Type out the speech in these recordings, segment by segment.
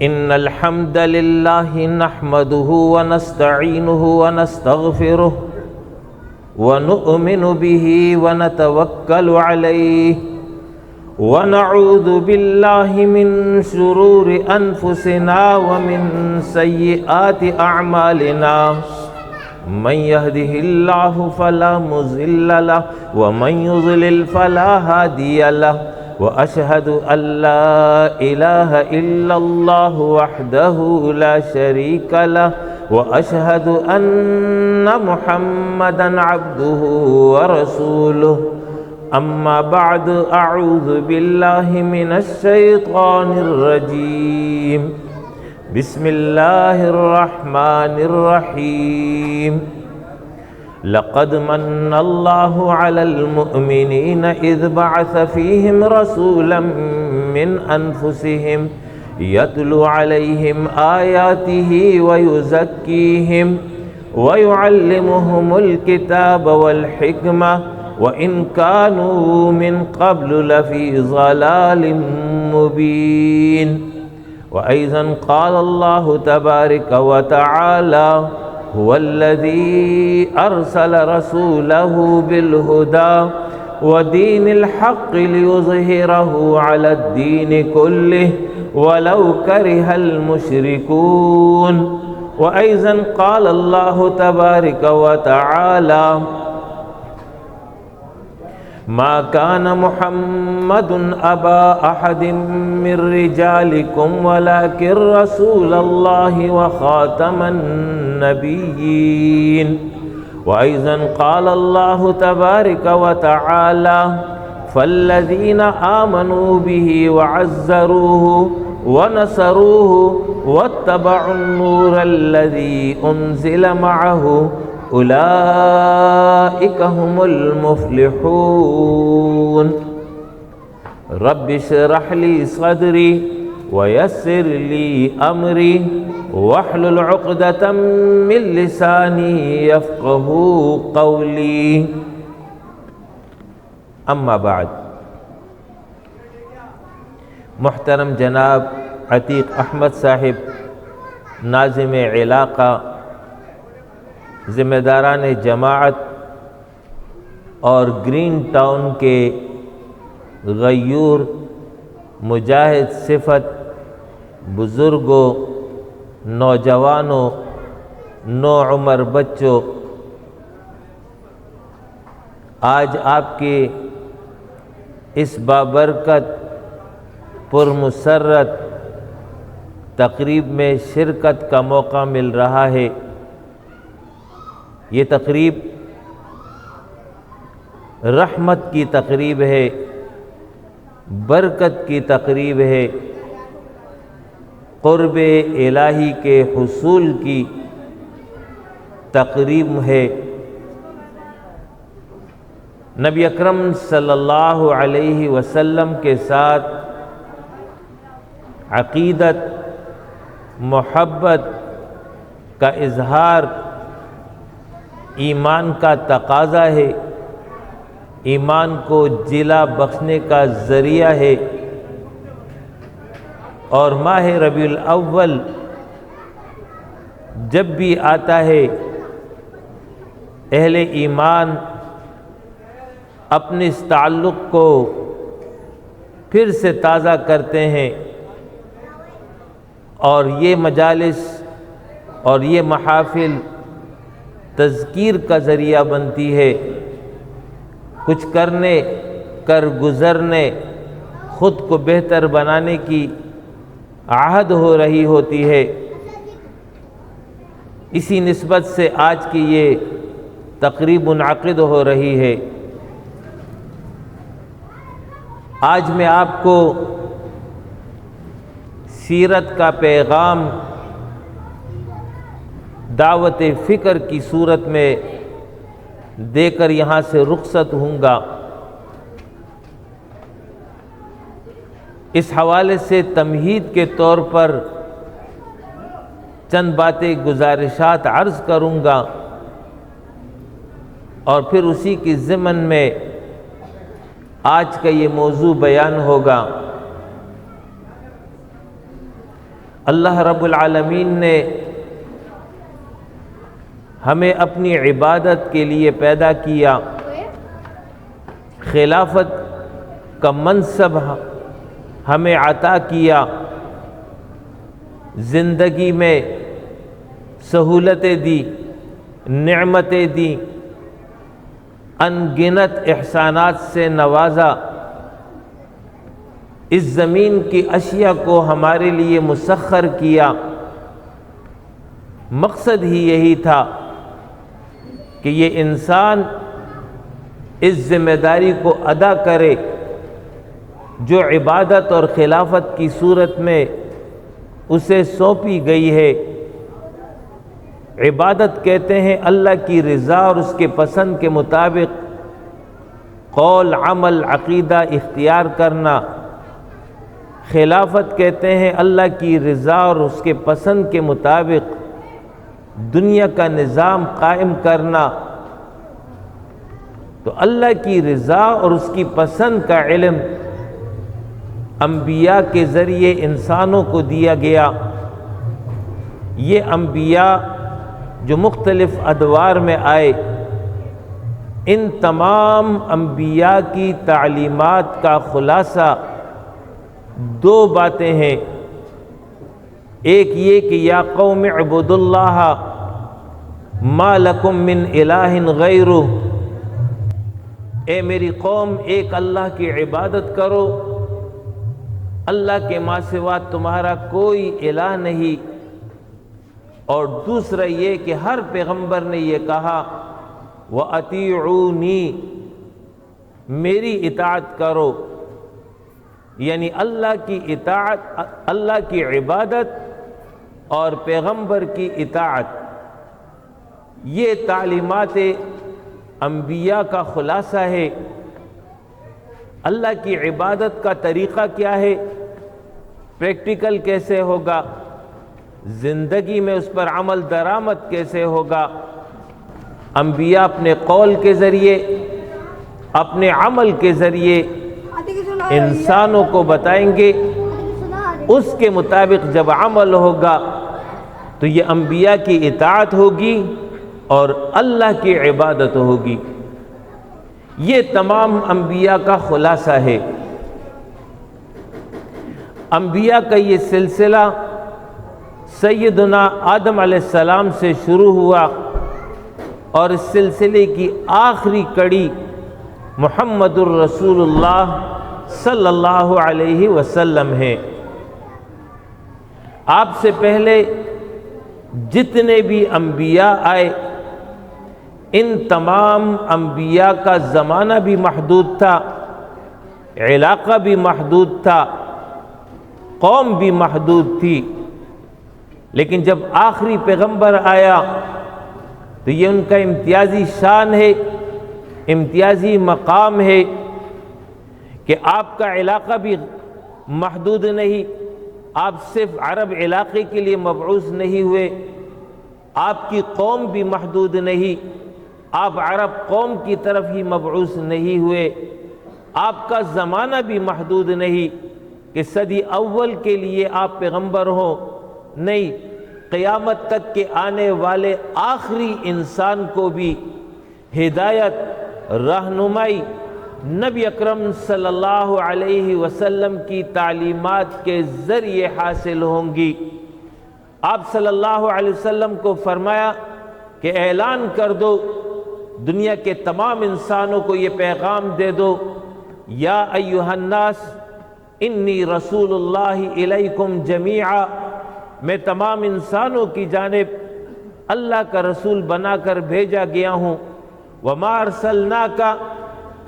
إن الحمد لله نحمده ونستعينه ونستغفره ونؤمن به ونتوكل عليه ونعوذ بالله من شرور أنفسنا ومن سيئات أعمالنا من يهده الله فلا مضل له ومن يضلل فلا هادي له وأشهد أن لا إله إلا الله وحده لا شريك له وأشهد أن محمدًا عبده ورسوله أما بعد أعوذ بالله من الشيطان الرجيم بسم الله الرحمن الرحيم لقد من الله على المؤمنين إذ بعث فيهم رسولا من أنفسهم يتلو عليهم آياته ويزكيهم ويعلمهم الكتاب والحكمة وإن كانوا من قبل لفي ضلال مبين وأيضا قال الله تبارك وتعالى هو الذي أرسل رسوله بالهدى ودين الحق ليظهره على الدين كله ولو كره المشركون وأيضا قال الله تبارك وتعالى ما كان محمد أبا أحد من رجالكم ولكن رسول الله وخاتم النبيين وأيضا قال الله تبارك وتعالى فالذين آمنوا به وعزروه ونصروه واتبعوا النور الذي أنزل معه أولئك هم المفلحون رب اشرح لي صدري ويسر لي أمري واحلل عقدة من لساني يفقه قولي اما بعد محترم جناب عتیق احمد صاحب ناظم علاقہ ذمہ داران جماعت اور گرین ٹاؤن کے غیور مجاہد صفت بزرگوں نوجوانوں نوعمر بچوں، آج آپ کے اس بابرکت پرمسرت تقریب میں شرکت کا موقع مل رہا ہے۔ یہ تقریب رحمت کی تقریب ہے، برکت کی تقریب ہے، قرب الہی کے حصول کی تقریب ہے۔ نبی اکرم صلی اللہ علیہ وسلم کے ساتھ عقیدت محبت کا اظہار ایمان کا تقاضا ہے، ایمان کو جلا بخشنے کا ذریعہ ہے، اور ماہ ربیع الاول جب بھی آتا ہے اہل ایمان اپنے اس تعلق کو پھر سے تازہ کرتے ہیں، اور یہ مجالس اور یہ محافل تذکیر کا ذریعہ بنتی ہے، کچھ کرنے کر گزرنے خود کو بہتر بنانے کی عہد ہو رہی ہوتی ہے۔ اسی نسبت سے آج کی یہ تقریب منعقد ہو رہی ہے۔ آج میں آپ کو سیرت کا پیغام دعوت فکر کی صورت میں دے کر یہاں سے رخصت ہوں گا۔ اس حوالے سے تمہید کے طور پر چند باتیں گزارشات عرض کروں گا، اور پھر اسی کی ضمن میں آج کا یہ موضوع بیان ہوگا۔ اللہ رب العالمین نے ہمیں اپنی عبادت کے لیے پیدا کیا، خلافت کا منصب ہمیں عطا کیا، زندگی میں سہولتیں دی، نعمتیں دی، ان گنت احسانات سے نوازا، اس زمین کی اشیاء کو ہمارے لیے مسخر کیا۔ مقصد ہی یہی تھا کہ یہ انسان اس ذمہ داری کو ادا کرے جو عبادت اور خلافت کی صورت میں اسے سونپی گئی ہے۔ عبادت کہتے ہیں اللہ کی رضا اور اس کے پسند کے مطابق قول، عمل، عقیدہ اختیار کرنا۔ خلافت کہتے ہیں اللہ کی رضا اور اس کے پسند کے مطابق دنیا کا نظام قائم کرنا۔ تو اللہ کی رضا اور اس کی پسند کا علم انبیاء کے ذریعے انسانوں کو دیا گیا۔ یہ انبیاء جو مختلف ادوار میں آئے، ان تمام انبیاء کی تعلیمات کا خلاصہ دو باتیں ہیں۔ ایک یہ کہ یا قوم اعبدوا اللہ ما لکم من الہ غیرہ، اے میری قوم ایک اللہ کی عبادت کرو، اللہ کے ماں سوا تمہارا کوئی الہ نہیں۔ اور دوسرا یہ کہ ہر پیغمبر نے یہ کہا وَأَطِيعُونِي، میری اطاعت کرو، یعنی اللہ کی اطاعت، اللہ کی عبادت اور پیغمبر کی اطاعت، یہ تعلیمات انبیاء کا خلاصہ ہے۔ اللہ کی عبادت کا طریقہ کیا ہے، پریکٹیکل کیسے ہوگا، زندگی میں اس پر عمل درآمد کیسے ہوگا۔ انبیاء اپنے قول کے ذریعے، اپنے عمل کے ذریعے انسانوں کو بتائیں گے، اس کے مطابق جب عمل ہوگا تو یہ انبیاء کی اطاعت ہوگی اور اللہ کی عبادت ہوگی۔ یہ تمام انبیاء کا خلاصہ ہے۔ انبیاء کا یہ سلسلہ سیدنا آدم علیہ السلام سے شروع ہوا اور اس سلسلے کی آخری کڑی محمد الرسول اللہ صلی اللہ علیہ وسلم ہے۔ آپ سے پہلے جتنے بھی انبیاء آئے، ان تمام انبیاء کا زمانہ بھی محدود تھا، علاقہ بھی محدود تھا، قوم بھی محدود تھی، لیکن جب آخری پیغمبر آیا تو یہ ان کا امتیازی شان ہے، امتیازی مقام ہے کہ آپ کا علاقہ بھی محدود نہیں، آپ صرف عرب علاقے کے لیے مبعوث نہیں ہوئے، آپ کی قوم بھی محدود نہیں، آپ عرب قوم کی طرف ہی مبعوث نہیں ہوئے، آپ کا زمانہ بھی محدود نہیں کہ صدی اول کے لیے آپ پیغمبر ہوں، نہیں، قیامت تک کے آنے والے آخری انسان کو بھی ہدایت، رہنمائی نبی اکرم صلی اللہ علیہ وسلم کی تعلیمات کے ذریعے حاصل ہوں گی۔ آپ صلی اللہ علیہ وسلم کو فرمایا کہ اعلان کر دو، دنیا کے تمام انسانوں کو یہ پیغام دے دو، یا ایھا الناس انی رسول اللہ الیکم جمیعا، میں تمام انسانوں کی جانب اللہ کا رسول بنا کر بھیجا گیا ہوں، وما ارسلناک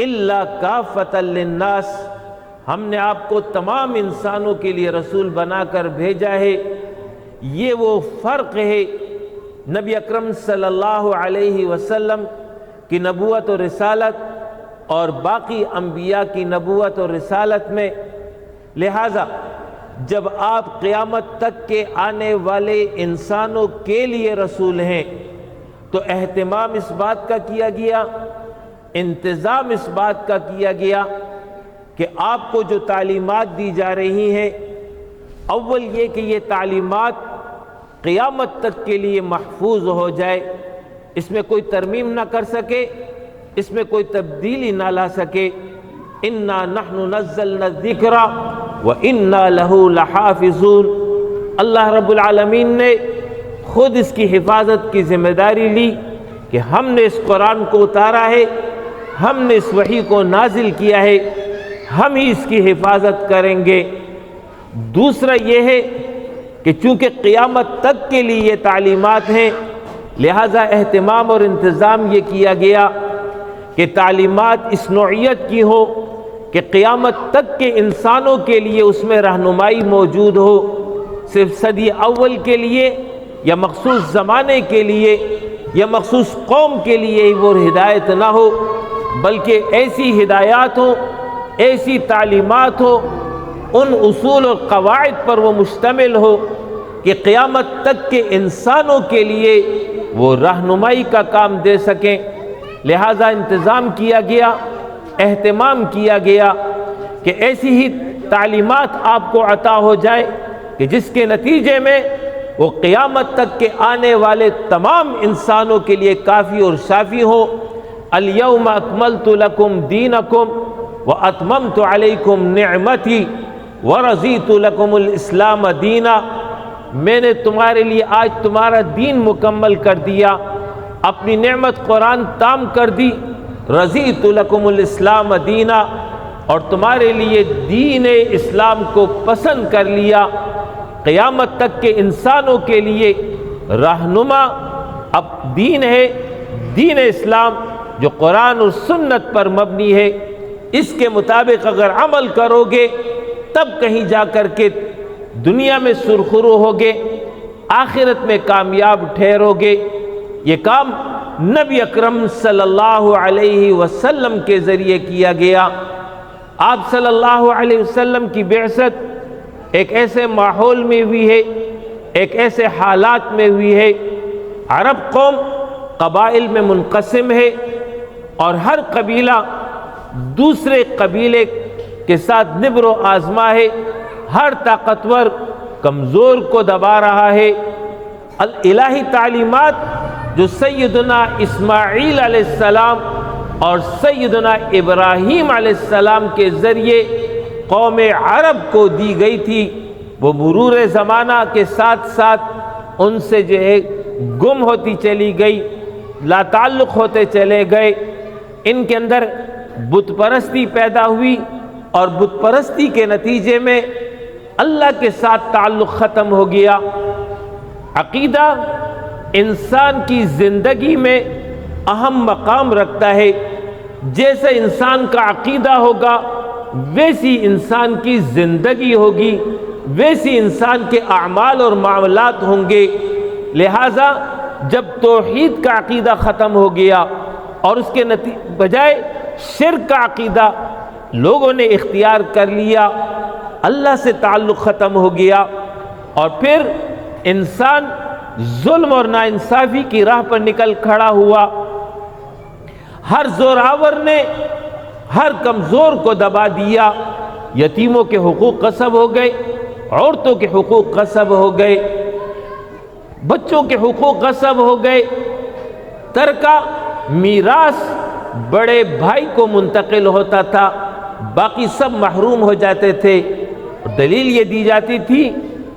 الا کافۃ للناس، ہم نے آپ کو تمام انسانوں کے لیے رسول بنا کر بھیجا ہے۔ یہ وہ فرق ہے نبی اکرم صلی اللہ علیہ وسلم کی نبوت و رسالت اور باقی انبیاء کی نبوت و رسالت میں۔ لہٰذا جب آپ قیامت تک کے آنے والے انسانوں کے لیے رسول ہیں تو اہتمام اس بات کا کیا گیا، انتظام اس بات کا کیا گیا کہ آپ کو جو تعلیمات دی جا رہی ہیں اول یہ کہ یہ تعلیمات قیامت تک کے لیے محفوظ ہو جائے، اس میں کوئی ترمیم نہ کر سکے، اس میں کوئی تبدیلی نہ لا سکے۔ اِنَّا نَحْنُ نَزَّلْنَا الذِّكْرَ وَإِنَّا لَهُ لَحَافِظُونَ۔ اللہ رب العالمین نے خود اس کی حفاظت کی ذمہ داری لی کہ ہم نے اس قرآن کو اتارا ہے، ہم نے اس وحی کو نازل کیا ہے، ہم ہی اس کی حفاظت کریں گے۔ دوسرا یہ ہے کہ چونکہ قیامت تک کے لیے یہ تعلیمات ہیں، لہذا اہتمام اور انتظام یہ کیا گیا کہ تعلیمات اس نوعیت کی ہو کہ قیامت تک کے انسانوں کے لیے اس میں رہنمائی موجود ہو، صرف صدی اول کے لیے یا مخصوص زمانے کے لیے یا مخصوص قوم کے لیے ہی وہ ہدایت نہ ہو، بلکہ ایسی ہدایات ہوں، ایسی تعلیمات ہو، ان اصول اور قواعد پر وہ مشتمل ہو کہ قیامت تک کے انسانوں کے لیے وہ رہنمائی کا کام دے سکیں۔ لہذا انتظام کیا گیا، اہتمام کیا گیا کہ ایسی ہی تعلیمات آپ کو عطا ہو جائے کہ جس کے نتیجے میں وہ قیامت تک کے آنے والے تمام انسانوں کے لیے کافی اور شافی ہو۔ اليوم اکملت لکم دینکم واتممت علیکم نعمتی ورضیت لکم الاسلام دینا۔ میں نے تمہارے لیے آج تمہارا دین مکمل کر دیا، اپنی نعمت قرآن تام کر دی، رضیت لکم الاسلام دینا، اور تمہارے لیے دین اسلام کو پسند کر لیا۔ قیامت تک کے انسانوں کے لیے رہنما اب دین ہے، دین اسلام جو قرآن اور سنت پر مبنی ہے۔ اس کے مطابق اگر عمل کرو گے تب کہیں جا کر کے دنیا میں سرخرو ہوگے، آخرت میں کامیاب ٹھہرو گے۔ یہ کام نبی اکرم صلی اللہ علیہ وسلم کے ذریعے کیا گیا۔ آپ صلی اللہ علیہ وسلم کی بعثت ایک ایسے ماحول میں ہوئی ہے، ایک ایسے حالات میں ہوئی ہے، عرب قوم قبائل میں منقسم ہے اور ہر قبیلہ دوسرے قبیلے کے ساتھ نبر و آزما ہے، ہر طاقتور کمزور کو دبا رہا ہے۔ الہی تعلیمات جو سیدنا اسماعیل علیہ السلام اور سیدنا ابراہیم علیہ السلام کے ذریعے قوم عرب کو دی گئی تھی، وہ مرور زمانہ کے ساتھ ساتھ ان سے جو ہے گم ہوتی چلی گئی، لا تعلق ہوتے چلے گئے۔ ان کے اندر بت پرستی پیدا ہوئی اور بت پرستی کے نتیجے میں اللہ کے ساتھ تعلق ختم ہو گیا۔ عقیدہ انسان کی زندگی میں اہم مقام رکھتا ہے۔ جیسے انسان کا عقیدہ ہوگا ویسی انسان کی زندگی ہوگی، ویسی انسان کے اعمال اور معاملات ہوں گے۔ لہٰذا جب توحید کا عقیدہ ختم ہو گیا اور اس کے بجائے شرک کا عقیدہ لوگوں نے اختیار کر لیا، اللہ سے تعلق ختم ہو گیا، اور پھر انسان ظلم اور ناانصافی کی راہ پر نکل کھڑا ہوا۔ ہر زوراور نے ہر کمزور کو دبا دیا، یتیموں کے حقوق غصب ہو گئے، عورتوں کے حقوق غصب ہو گئے، بچوں کے حقوق غصب ہو گئے، ترکہ میراث بڑے بھائی کو منتقل ہوتا تھا، باقی سب محروم ہو جاتے تھے۔ دلیل یہ دی جاتی تھی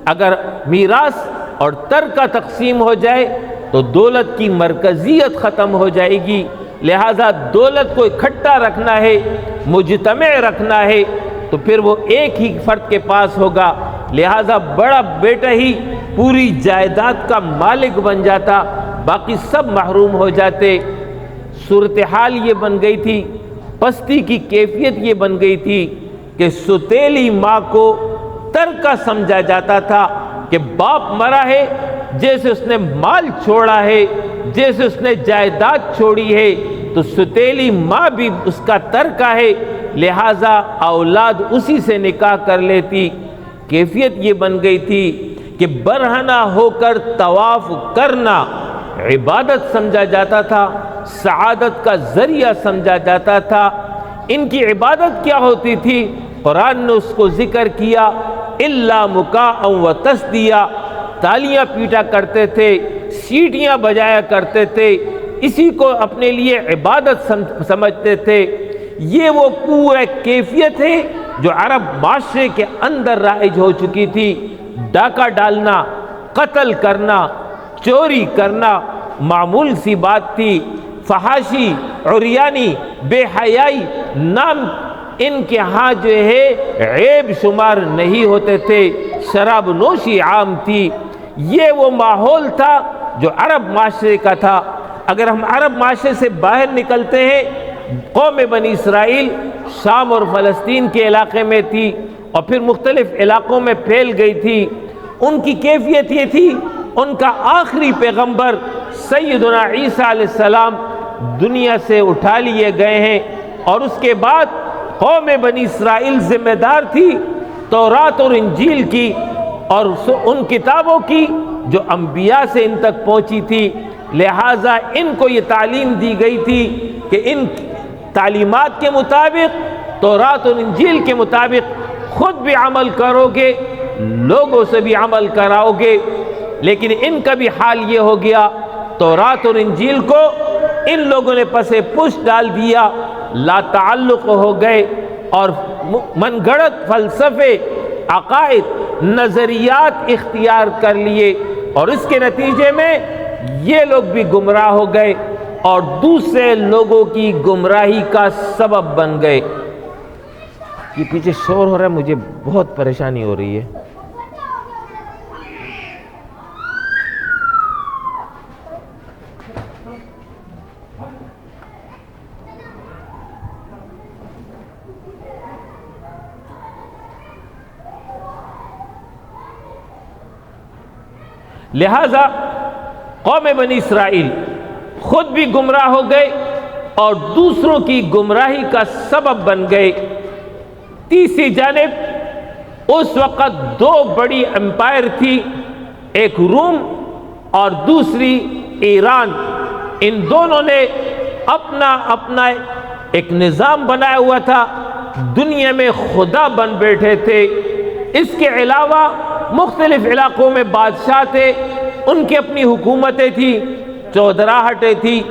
اگر میراث اور ترکہ تقسیم ہو جائے تو دولت کی مرکزیت ختم ہو جائے گی، لہذا دولت کو اکٹھا رکھنا ہے، مجتمع رکھنا ہے، تو پھر وہ ایک ہی فرد کے پاس ہوگا، لہذا بڑا بیٹا ہی پوری جائیداد کا مالک بن جاتا، باقی سب محروم ہو جاتے۔ صورتحال یہ بن گئی تھی، پستی کی کیفیت یہ بن گئی تھی کہ ستیلی ماں کو ترکہ سمجھا جاتا تھا کہ باپ مرا ہے، جیسے اس نے مال چھوڑا ہے، جیسے اس نے جائیداد چھوڑی ہے، تو ستیلی ماں بھی اس کا ترکہ ہے، لہٰذا اولاد اسی سے نکاح کر لیتی۔ کیفیت یہ بن گئی تھی کہ برہنہ ہو کر طواف کرنا عبادت سمجھا جاتا تھا، سعادت کا ذریعہ سمجھا جاتا تھا۔ ان کی عبادت کیا ہوتی تھی؟ قرآن نے اس کو ذکر کیا، الا مکاء و تصدیہ، تالیاں پیٹا کرتے تھے، سیٹیاں بجایا کرتے تھے، اسی کو اپنے لیے عبادت سمجھتے تھے۔ یہ وہ پورا کیفیت ہے جو عرب معاشرے کے اندر رائج ہو چکی تھی۔ ڈاکہ ڈالنا، قتل کرنا، چوری کرنا معمول سی بات تھی۔ فحاشی، عریانی، بے حیائی نام ان کے ہاں جو ہے عیب شمار نہیں ہوتے تھے۔ شراب نوشی عام تھی۔ یہ وہ ماحول تھا جو عرب معاشرے کا تھا۔ اگر ہم عرب معاشرے سے باہر نکلتے ہیں، قوم بنی اسرائیل شام اور فلسطین کے علاقے میں تھی اور پھر مختلف علاقوں میں پھیل گئی تھی۔ ان کی کیفیت یہ تھی، ان کا آخری پیغمبر سیدنا عیسیٰ علیہ السلام دنیا سے اٹھا لیے گئے ہیں، اور اس کے بعد قوم بنی اسرائیل ذمہ دار تھی تورات اور انجیل کی اور ان کتابوں کی جو انبیاء سے ان تک پہنچی تھی۔ لہٰذا ان کو یہ تعلیم دی گئی تھی کہ ان تعلیمات کے مطابق، تورات اور انجیل کے مطابق خود بھی عمل کرو گے، لوگوں سے بھی عمل کراؤ گے۔ لیکن ان کا بھی حال یہ ہو گیا، تورات اور انجیل کو ان لوگوں نے پسے پشت ڈال دیا، لا تعلق ہو گئے اور من گھڑت فلسفے، عقائد، نظریات اختیار کر لیے، اور اس کے نتیجے میں یہ لوگ بھی گمراہ ہو گئے اور دوسرے لوگوں کی گمراہی کا سبب بن گئے۔ یہ پیچھے شور ہو رہا ہے، مجھے بہت پریشانی ہو رہی ہے۔ لہذا قوم بنی اسرائیل خود بھی گمراہ ہو گئے اور دوسروں کی گمراہی کا سبب بن گئے۔ تیسری جانب اس وقت دو بڑی امپائر تھی، ایک روم اور دوسری ایران۔ ان دونوں نے اپنا اپنا ایک نظام بنایا ہوا تھا، دنیا میں خدا بن بیٹھے تھے۔ اس کے علاوہ مختلف علاقوں میں بادشاہ تھے، ان کی اپنی حکومتیں تھیں، چودراہٹیں تھیں۔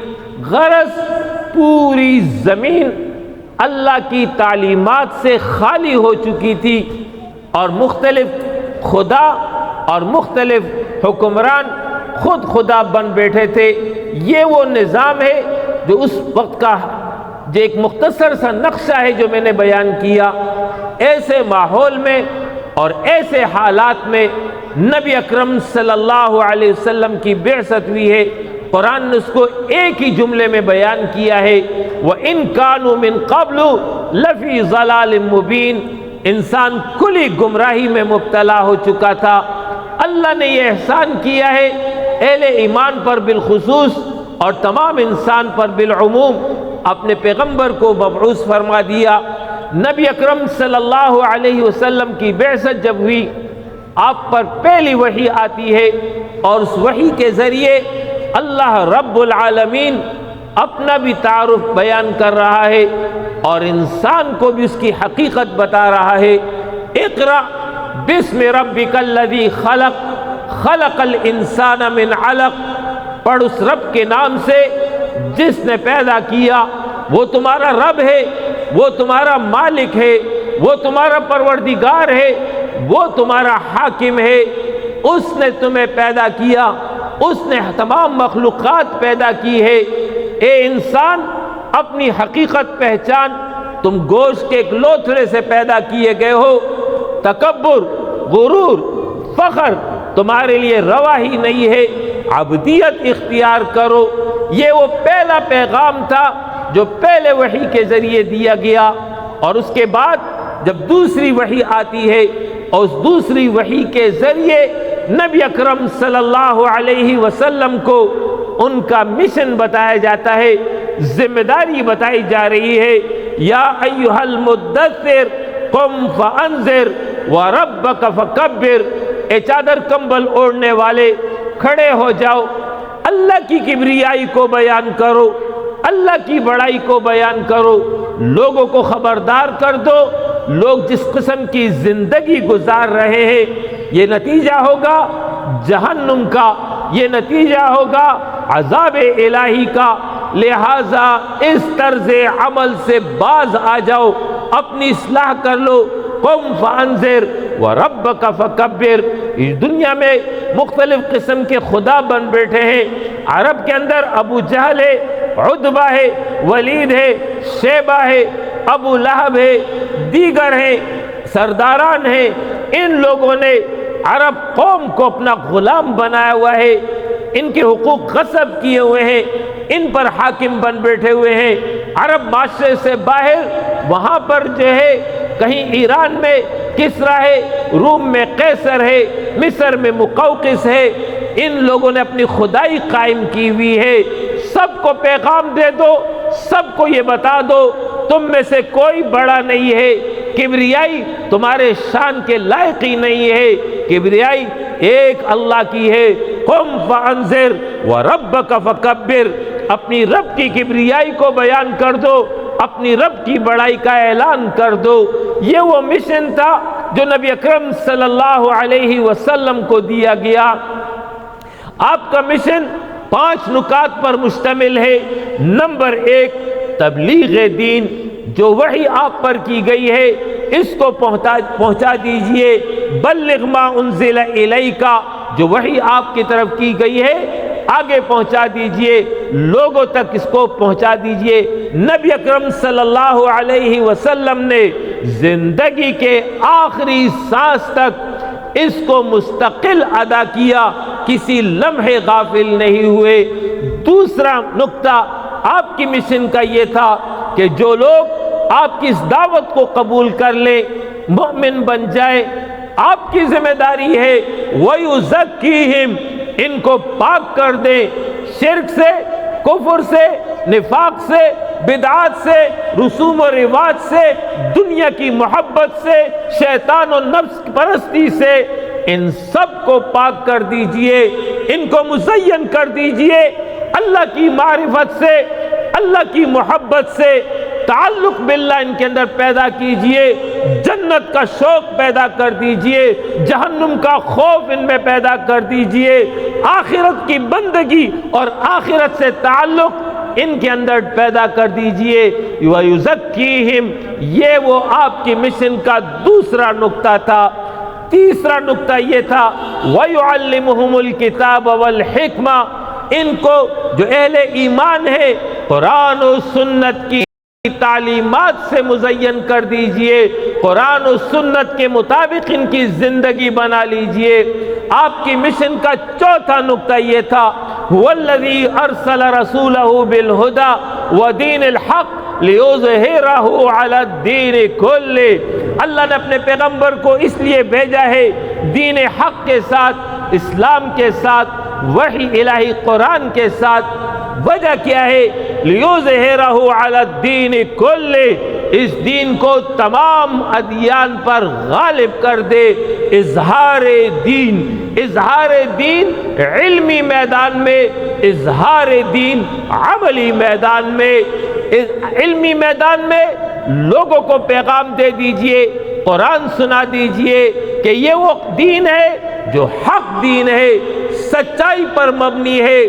غرض پوری زمین اللہ کی تعلیمات سے خالی ہو چکی تھی اور مختلف خدا اور مختلف حکمران خود خدا بن بیٹھے تھے۔ یہ وہ نظام ہے جو اس وقت کا جو ایک مختصر سا نقشہ ہے جو میں نے بیان کیا۔ ایسے ماحول میں اور ایسے حالات میں نبی اکرم صلی اللہ علیہ وسلم کی بعثت ہوئی ہے۔ قرآن نے اس کو ایک ہی جملے میں بیان کیا ہے، وَإِن كَانُوا مِن قَبْلُ لَفِي ضَلَالٍ مُبِينٍ۔ انسان کلی گمراہی میں مبتلا ہو چکا تھا۔ اللہ نے یہ احسان کیا ہے اہل ایمان پر بالخصوص اور تمام انسان پر بالعموم، اپنے پیغمبر کو مبعوث فرما دیا۔ نبی اکرم صلی اللہ علیہ وسلم کی بعثت جب ہوئی، آپ پر پہلی وحی آتی ہے اور اس وحی کے ذریعے اللہ رب العالمین اپنا بھی تعارف بیان کر رہا ہے اور انسان کو بھی اس کی حقیقت بتا رہا ہے۔ اقرأ بسم ربک الذی خلق، خلق الانسان من علق۔ پڑھ اس رب کے نام سے جس نے پیدا کیا۔ وہ تمہارا رب ہے، وہ تمہارا مالک ہے، وہ تمہارا پروردگار ہے، وہ تمہارا حاکم ہے۔ اس نے تمہیں پیدا کیا، اس نے تمام مخلوقات پیدا کی ہے۔ اے انسان، اپنی حقیقت پہچان، تم گوشت کے ایک لوتھڑے سے پیدا کیے گئے ہو۔ تکبر، غرور، فخر تمہارے لیے روا ہی نہیں ہے، عبدیت اختیار کرو۔ یہ وہ پہلا پیغام تھا جو پہلے وحی کے ذریعے دیا گیا، اور اس کے بعد جب دوسری وحی آتی ہے اور اس دوسری وحی کے ذریعے نبی اکرم صلی اللہ علیہ وسلم کو ان کا مشن بتایا جاتا ہے، ذمہ داری بتائی جا رہی ہے۔ یا ایھا المدثر قم فانذر وربک فکبر۔ اے چادر کمبل اوڑھنے والے، کھڑے ہو جاؤ، اللہ کی کبریائی کو بیان کرو، اللہ کی بڑائی کو بیان کرو، لوگوں کو خبردار کر دو، لوگ جس قسم کی زندگی گزار رہے ہیں یہ نتیجہ ہوگا جہنم کا، یہ نتیجہ ہوگا عذاب الہی کا، لہذا اس طرز عمل سے باز آ جاؤ، اپنی اصلاح کر لو۔ قم فانذر وربک فکبر۔ اس دنیا میں مختلف قسم کے خدا بن بیٹھے ہیں، عرب کے اندر ابو جہل ہے، عتبہ ہے، ولید ہے، شیبہ ہے، ابو لہب ہے، دیگر ہیں، سرداران ہیں۔ ان لوگوں نے عرب قوم کو اپنا غلام بنایا ہوا ہے، ان کے حقوق غصب کیے ہوئے ہیں، ان پر حاکم بن بیٹھے ہوئے ہیں۔ عرب معاشرے سے باہر وہاں پر جو ہے کہیں ایران میں کسرا ہے، روم میں قیصر ہے، مصر میں مقوقس ہے، ان لوگوں نے اپنی خدائی قائم کی ہوئی ہے۔ سب کو پیغام دے دو، سب کو یہ بتا دو تم میں سے کوئی بڑا نہیں ہے، کبریائی تمہارے شان کے لائق ہی نہیں ہے، کبریائی ایک اللہ کی ہے۔ قم فانذر وربک فکبر، اپنی رب کی کبریائی کو بیان کر دو، اپنی رب کی بڑائی کا اعلان کر دو۔ یہ وہ مشن تھا جو نبی اکرم صلی اللہ علیہ وسلم کو دیا گیا۔ آپ کا مشن 5 نکات پر مشتمل ہے۔ نمبر 1، تبلیغ دین، جو وحی آپ پر کی گئی ہے اس کو پہنچا دیجئے۔ بلغ ما انزل الیک، جو وحی آپ کی طرف کی گئی ہے آگے پہنچا دیجئے، لوگوں تک اس کو پہنچا دیجئے۔ نبی اکرم صلی اللہ علیہ وسلم نے زندگی کے آخری سانس تک اس کو مستقل ادا کیا، کسی لمحے غافل نہیں ہوئے۔ دوسرا نقطہ آپ کی مشن کا یہ تھا کہ جو لوگ آپ کی اس دعوت کو قبول کر لیں، مومن بن جائے، آپ کی ذمہ داری ہے وَيُزَكِّيهِمْ، ان کو پاک کر دیں شرک سے، کفر سے، نفاق سے، بدعات سے، رسوم و رواج سے، دنیا کی محبت سے، شیطان و نفس پرستی سے، ان سب کو پاک کر دیجئے، ان کو مزین کر دیجئے، اللہ کی معرفت سے، اللہ کی محبت سے تعلق باللہ ان کے اندر پیدا کیجئے، جنت کا شوق پیدا کر دیجئے، جہنم کا خوف ان میں پیدا کر دیجئے، آخرت کی بندگی اور آخرت سے تعلق ان کے اندر پیدا کر دیجئے۔ وَيُزَكِّيهِمْ، یہ وہ آپ کی مشن کا دوسرا نقطہ تھا۔ تیسرا نقطہ یہ تھا وَيُعَلِّمُهُمُ الْكِتَابَ وَالْحِكْمَةَ، ان کو جو اہل ایمان ہے قرآن و سنت کی تعلیمات سے مزین کر دیجئے، قرآن و سنت کے مطابق ان کی زندگی بنا لیجئے۔ آپ کی مشن کا چوتھا نقطہ یہ تھا وَالَّذِي أَرْسَلَ رَسُولَهُ بِالْهُدَى وَدِينِ الْحَقِّ لِيُظْهِرَهُ عَلَى الدِّينِ كُلِّهِ، اللہ نے اپنے پیغمبر کو اس لیے بھیجا ہے دین حق کے ساتھ، اسلام کے ساتھ، وحی الہی قرآن کے ساتھ۔ وجہ کیا ہے؟ لِيُظْهِرَهُ عَلَى الدِّينِ كُلِّهِ، اس دین کو تمام ادیان پر غالب کر دے۔ اظہار دین، اظہار دین علمی میدان میں، اظہار دین عملی میدان میں۔ علمی میدان میں لوگوں کو پیغام دے دیجئے، قرآن سنا دیجئے کہ یہ وہ دین ہے جو حق دین ہے، سچائی پر مبنی ہے،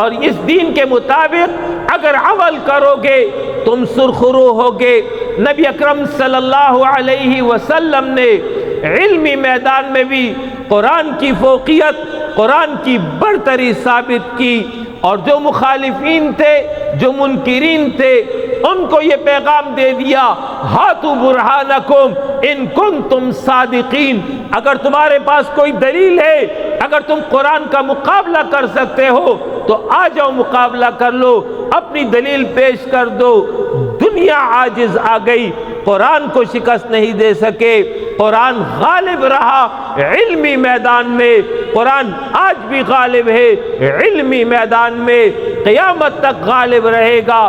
اور اس دین کے مطابق اگر عمل کرو گے تم سرخرو ہوگے۔ نبی اکرم صلی اللہ علیہ وسلم نے علمی میدان میں بھی قرآن کی فوقیت، قرآن کی برتری ثابت کی، اور جو مخالفین تھے، جو منکرین تھے، ان کو یہ پیغام دے دیا ہاتوا برہانکم ان کنتم صادقین، اگر تمہارے پاس کوئی دلیل ہے، اگر تم قرآن کا مقابلہ کر سکتے ہو تو آ جاؤ مقابلہ کر لو، اپنی دلیل پیش کر دو۔ دنیا عاجز آ گئی، قرآن کو شکست نہیں دے سکے، قرآن غالب رہا علمی میدان میں، قرآن آج بھی غالب ہے علمی میدان میں، قیامت تک غالب رہے گا،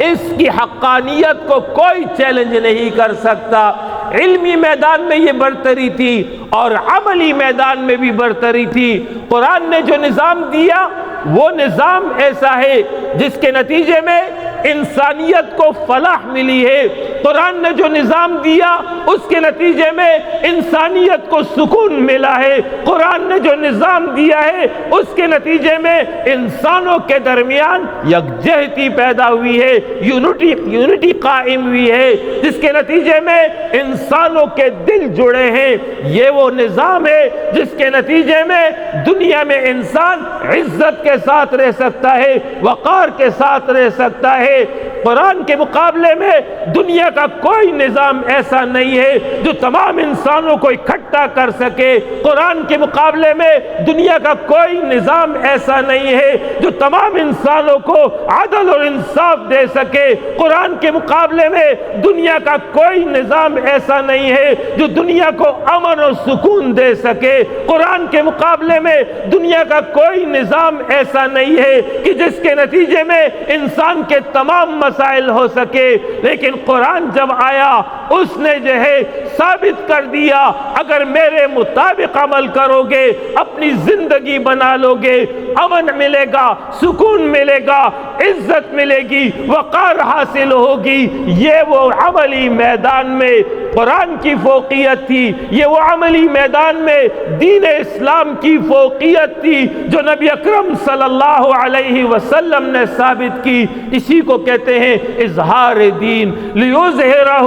اس کی حقانیت کو کوئی چیلنج نہیں کر سکتا۔ علمی میدان میں یہ برتری تھی اور عملی میدان میں بھی برتری تھی۔ قرآن نے جو نظام دیا وہ نظام ایسا ہے جس کے نتیجے میں انسانیت کو فلاح ملی ہے۔ قرآن نے جو نظام دیا اس کے نتیجے میں انسانیت کو سکون ملا ہے۔ قرآن نے جو نظام دیا ہے اس کے نتیجے میں انسانوں کے درمیان یکجہتی پیدا ہوئی ہے، یونٹی قائم ہوئی ہے، جس کے نتیجے میں انسانوں کے دل جڑے ہیں۔ یہ وہ نظام ہے جس کے نتیجے میں دنیا میں انسان عزت کے ساتھ رہ سکتا ہے، وقار کے ساتھ رہ سکتا ہے۔ قرآن کے مقابلے میں دنیا کا کوئی نظام ایسا نہیں ہے جو تمام انسانوں کو اکٹھا کر سکے۔ قرآن کے مقابلے میں دنیا کا کوئی نظام ایسا نہیں ہے جو تمام انسانوں کو عدل اور انصاف دے سکے۔ قرآن کے مقابلے میں دنیا کا کوئی نظام ایسا نہیں ہے جو دنیا کو امن اور سکون دے سکے۔ قرآن کے مقابلے میں دنیا کا کوئی نظام ایسا نہیں ہے کہ جس کے نتیجے میں انسان کے تمام مسائل ہو سکے۔ لیکن قرآن جب آیا اس نے جو ہے ثابت کر دیا، اگر میرے مطابق عمل کرو گے، اپنی زندگی بنا لو گے، امن ملے گا، سکون ملے گا، عزت ملے گی، وقار حاصل ہوگی۔ یہ وہ عملی میدان میں قرآن کی فوقیت تھی، یہ وہ عملی میدان میں دین اسلام کی فوقیت تھی جو نبی اکرم صلی اللہ علیہ وسلم نے ثابت کی۔ اسی کو کہتے ہیں اظہار دین، لیظہرہ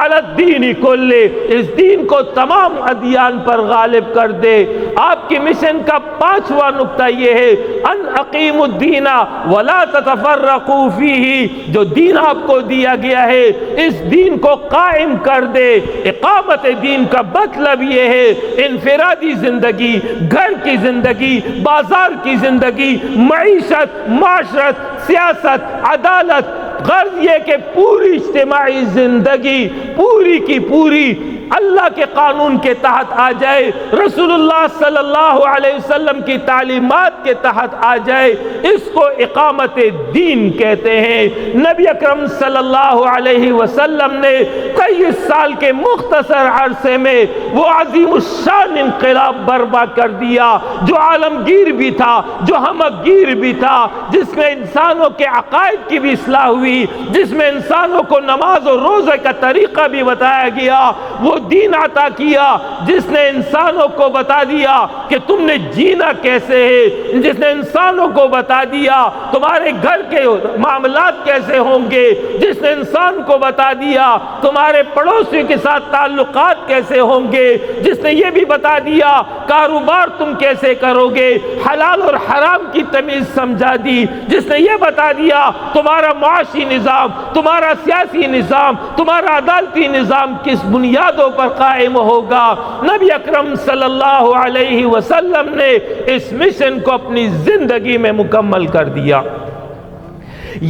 علی الدین کلہ، اس دین کو تمام ادیان پر غالب کر دے۔ آپ کی مشن کا 5واں نقطہ یہ ہے ان اقیموا الدین ولا تتفرقوا فیہ، جو دین آپ کو دیا گیا ہے اس دین کو قائم کر دے۔ اقامت دین کا مطلب یہ ہے انفرادی زندگی، گھر کی زندگی، بازار کی زندگی، معیشت، معاشرت، سیاست، عدالت، غرض یہ کہ پوری اجتماعی زندگی پوری کی پوری اللہ کے قانون کے تحت آ جائے، رسول اللہ صلی اللہ علیہ وسلم کی تعلیمات کے تحت آ جائے۔ اس کو اقامت دین کہتے ہیں۔ نبی اکرم صلی اللہ علیہ وسلم نے 23 سال کے مختصر عرصے میں وہ عظیم الشان انقلاب برپا کر دیا جو عالمگیر بھی تھا، جو ہمگیر بھی تھا، جس میں انسانوں کے عقائد کی بھی اصلاح ہوئی، جس میں انسانوں کو نماز اور روزے کا طریقہ بھی بتایا گیا۔ وہ دین عطا کیا جس نے انسانوں کو بتا دیا کہ تم نے جینا کیسے ہے، جس نے انسانوں کو بتا دیا تمہارے گھر کے معاملات کیسے ہوں گے، جس نے انسان کو بتا دیا تمہارے پڑوسی کے ساتھ تعلقات کیسے ہوں گے، جس نے یہ بھی بتا دیا کاروبار تم کیسے کرو گے، حلال اور حرام کی تمیز سمجھا دی، جس نے یہ بتا دیا تمہارا معاشی نظام، تمہارا سیاسی نظام، تمہارا عدالتی نظام کس بنیادوں پر قائم ہوگا۔ نبی اکرم صلی اللہ علیہ وسلم نے اس مشن کو اپنی زندگی میں مکمل کر دیا۔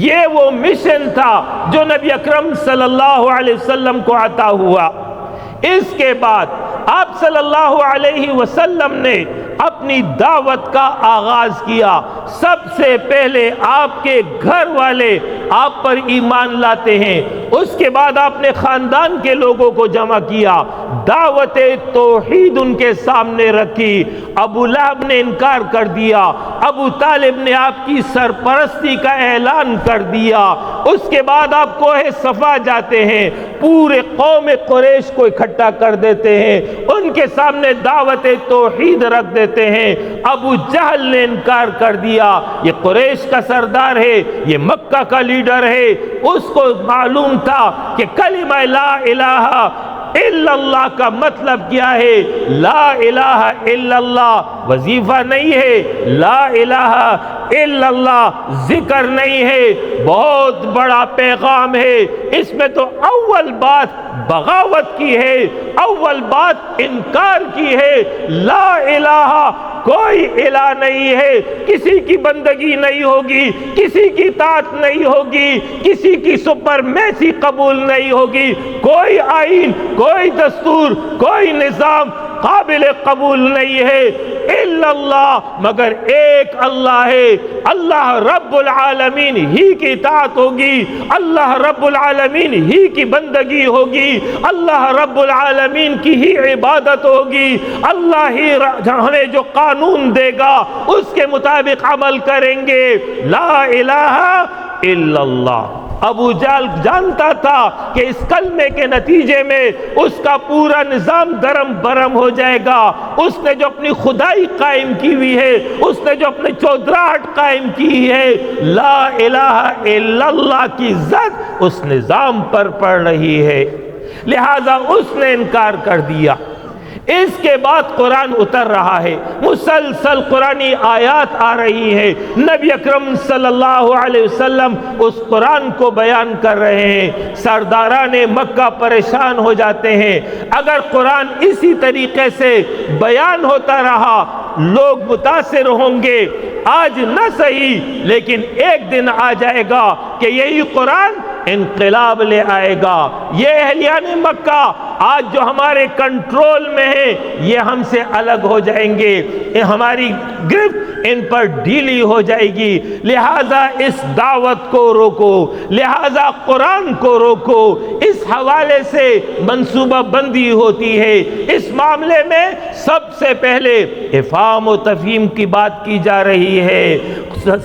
یہ وہ مشن تھا جو نبی اکرم صلی اللہ علیہ وسلم کو عطا ہوا۔ اس کے بعد آپ صلی اللہ علیہ وسلم نے اپنی دعوت کا آغاز کیا۔ سب سے پہلے آپ کے گھر والے آپ پر ایمان لاتے ہیں، اس کے بعد آپ نے خاندان کے لوگوں کو جمع کیا، دعوت توحید ان کے سامنے رکھی۔ ابو لہب نے انکار کر دیا، ابو طالب نے آپ کی سرپرستی کا اعلان کر دیا۔ اس کے بعد آپ کوہ صفا جاتے ہیں، پورے قوم قریش کو اکٹھا کر دیتے ہیں، ان کے سامنے دعوت توحید رکھ دیتے ہیں۔ ابو جہل نے انکار کر دیا، یہ قریش کا سردار ہے، یہ مکہ کا لیڈر ہے، اس کو معلوم تھا کہ کلمہ لا الہ الا اللہ کا مطلب کیا ہے۔ لا الہ الا اللہ وظیفہ نہیں ہے، لا الہ الا اللہ ذکر نہیں ہے، بہت بڑا پیغام ہے۔ اس میں تو اول بات بغاوت کی ہے، اول بات انکار کی ہے۔ لا الہ، کوئی الہ نہیں ہے، کسی کی بندگی نہیں ہوگی، کسی کی اطاعت نہیں ہوگی، کسی کی سپرمیسی قبول نہیں ہوگی، کوئی آئین، کوئی دستور، کوئی نظام قابل قبول نہیں ہے الا اللہ، مگر ایک اللہ ہے۔ اللہ رب العالمین ہی کی اطاعت ہوگی، اللہ رب العالمین ہی کی بندگی ہوگی، اللہ رب العالمین کی ہی عبادت ہوگی، اللہ ہی ہمیں جو قانون دے گا اس کے مطابق عمل کریں گے۔ لا الہ الا اللہ۔ ابو جہل جانتا تھا کہ اس کلمے کے نتیجے میں اس کا پورا نظام درم برم ہو جائے گا۔ اس نے جو اپنی خدائی قائم کی ہوئی ہے، اس نے جو اپنی چودراہٹ قائم کی ہے، لا الہ الا اللہ کی عزت اس نظام پر پڑ رہی ہے، لہذا اس نے انکار کر دیا۔ اس کے بعد قرآن اتر رہا ہے، مسلسل قرآنی آیات آ رہی ہیں، نبی اکرم صلی اللہ علیہ وسلم اس قرآن کو بیان کر رہے ہیں، سرداران مکہ پریشان ہو جاتے ہیں۔ اگر قرآن اسی طریقے سے بیان ہوتا رہا لوگ متاثر ہوں گے، آج نہ صحیح لیکن ایک دن آ جائے گا کہ یہی قرآن انقلاب لے آئے گا۔ یہ اہلیان مکہ آج جو ہمارے کنٹرول میں ہیں یہ ہم سے الگ ہو جائیں گے، ہماری گرفت ان پر ڈھیلی ہو جائے گی، لہذا اس دعوت کو روکو، لہذا قرآن کو روکو۔ اس حوالے سے منصوبہ بندی ہوتی ہے۔ اس معاملے میں سب سے پہلے افہام و تفہیم کی بات کی جا رہی ہے،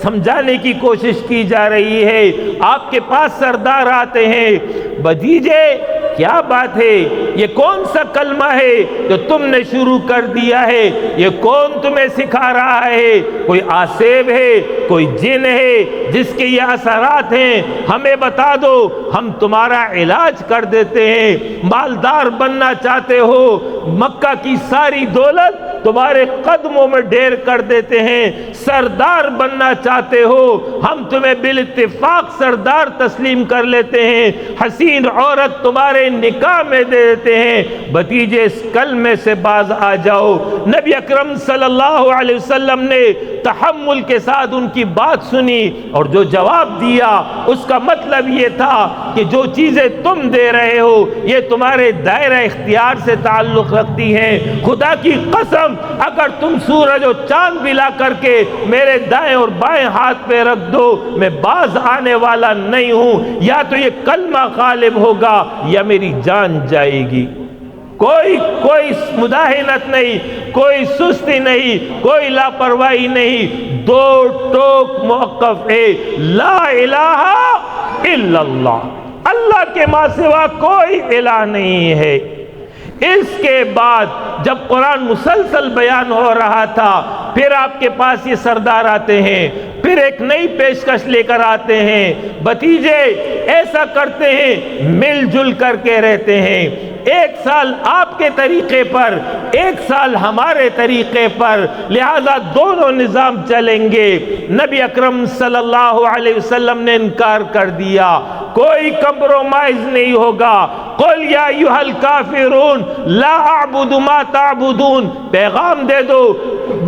سمجھانے کی کوشش کی جا رہی ہے۔ آپ کے پاس سردار آتے ہیں، بھتیجے کیا بات ہے، یہ کون سا کلمہ ہے جو تم نے شروع کر دیا ہے، یہ کون تمہیں سکھا رہا ہے، کوئی آسیب ہے، کوئی جن ہے جس کے یہ اثرات ہیں، ہمیں بتا دو، ہم تمہارا علاج کر دیتے ہیں۔ مالدار بننا چاہتے ہو، مکہ کی ساری دولت تمہارے قدموں میں ڈھیر کر دیتے ہیں۔ سردار بننا چاہتے ہو، ہم تمہیں بالاتفاق سردار تسلیم کر لیتے ہیں، حسین عورت تمہارے نکاح میں دے دیتے ہیں۔ بھتیجے اس کلمے سے باز آ جاؤ۔ نبی اکرم صلی اللہ علیہ وسلم نے تحمل کے ساتھ ان کی بات سنی اور جو جواب دیا اس کا مطلب یہ تھا کہ جو چیزیں تم دے رہے ہو یہ تمہارے دائرہ اختیار سے تعلق رکھتی ہیں۔ خدا کی قسم اگر تم سورج و چاند بھی لا کر کے میرے دائیں اور بائیں ہاتھ پہ رکھ دو میں باز آنے والا نہیں ہوں، یا تو یہ کلمہ غالب ہوگا یا میری جان جائے گی۔ کوئی مداہنت نہیں، کوئی سستی نہیں، کوئی لاپرواہی نہیں، دو ٹوک موقف ہے، لا الہ الا اللہ، اللہ کے ماں سوا کوئی الہ نہیں ہے۔ اس کے بعد جب قرآن مسلسل بیان ہو رہا تھا پھر آپ کے پاس یہ سردار آتے ہیں، پھر ایک نئی پیشکش لے کر آتے ہیں، بھتیجے ایسا کرتے ہیں مل جل کر کے رہتے ہیں، ایک سال آپ کے طریقے پر ایک سال ہمارے طریقے پر، لہذا دونوں نظام چلیں گے۔ نبی اکرم صلی اللہ علیہ وسلم نے انکار کر دیا، کوئی کمپرومائز نہیں ہوگا۔ قل یا ایھا الکافرون لا اعبد ما تعبدون، پیغام دے دو،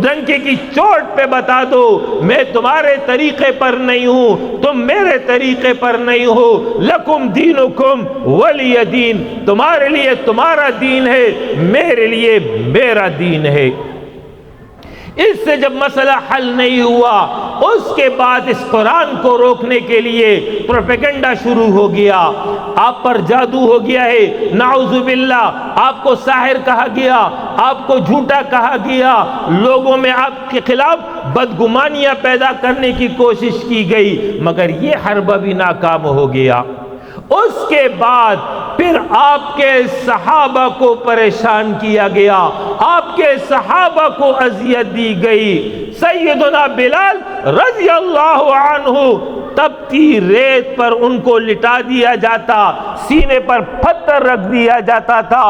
ڈنکے کی چوٹ پہ بتا دو، میں تمہارے طریقے پر نہیں ہوں، تم میرے طریقے پر نہیں ہو، لکم دینکم ولی دین، تمہارے لیے تمہارا دین ہے، میرے لیے میرا دین ہے۔ اس سے جب مسئلہ حل نہیں ہوا اس کے بعد اس قرآن کو روکنے کے لیے پروپیگنڈا شروع ہو گیا، آپ پر جادو ہو گیا ہے، نعوذ باللہ، آپ کو ساحر کہا گیا، آپ کو جھوٹا کہا گیا، لوگوں میں آپ کے خلاف بدگمانیاں پیدا کرنے کی کوشش کی گئی، مگر یہ حربہ بھی ناکام ہو گیا۔ اس کے بعد پھر آپ کے صحابہ کو پریشان کیا گیا، آپ کے صحابہ کو اذیت دی گئی۔ سیدنا بلال رضی اللہ عنہ تپتی ریت پر ان کو لٹا دیا جاتا، سینے پر پتھر رکھ دیا جاتا تھا،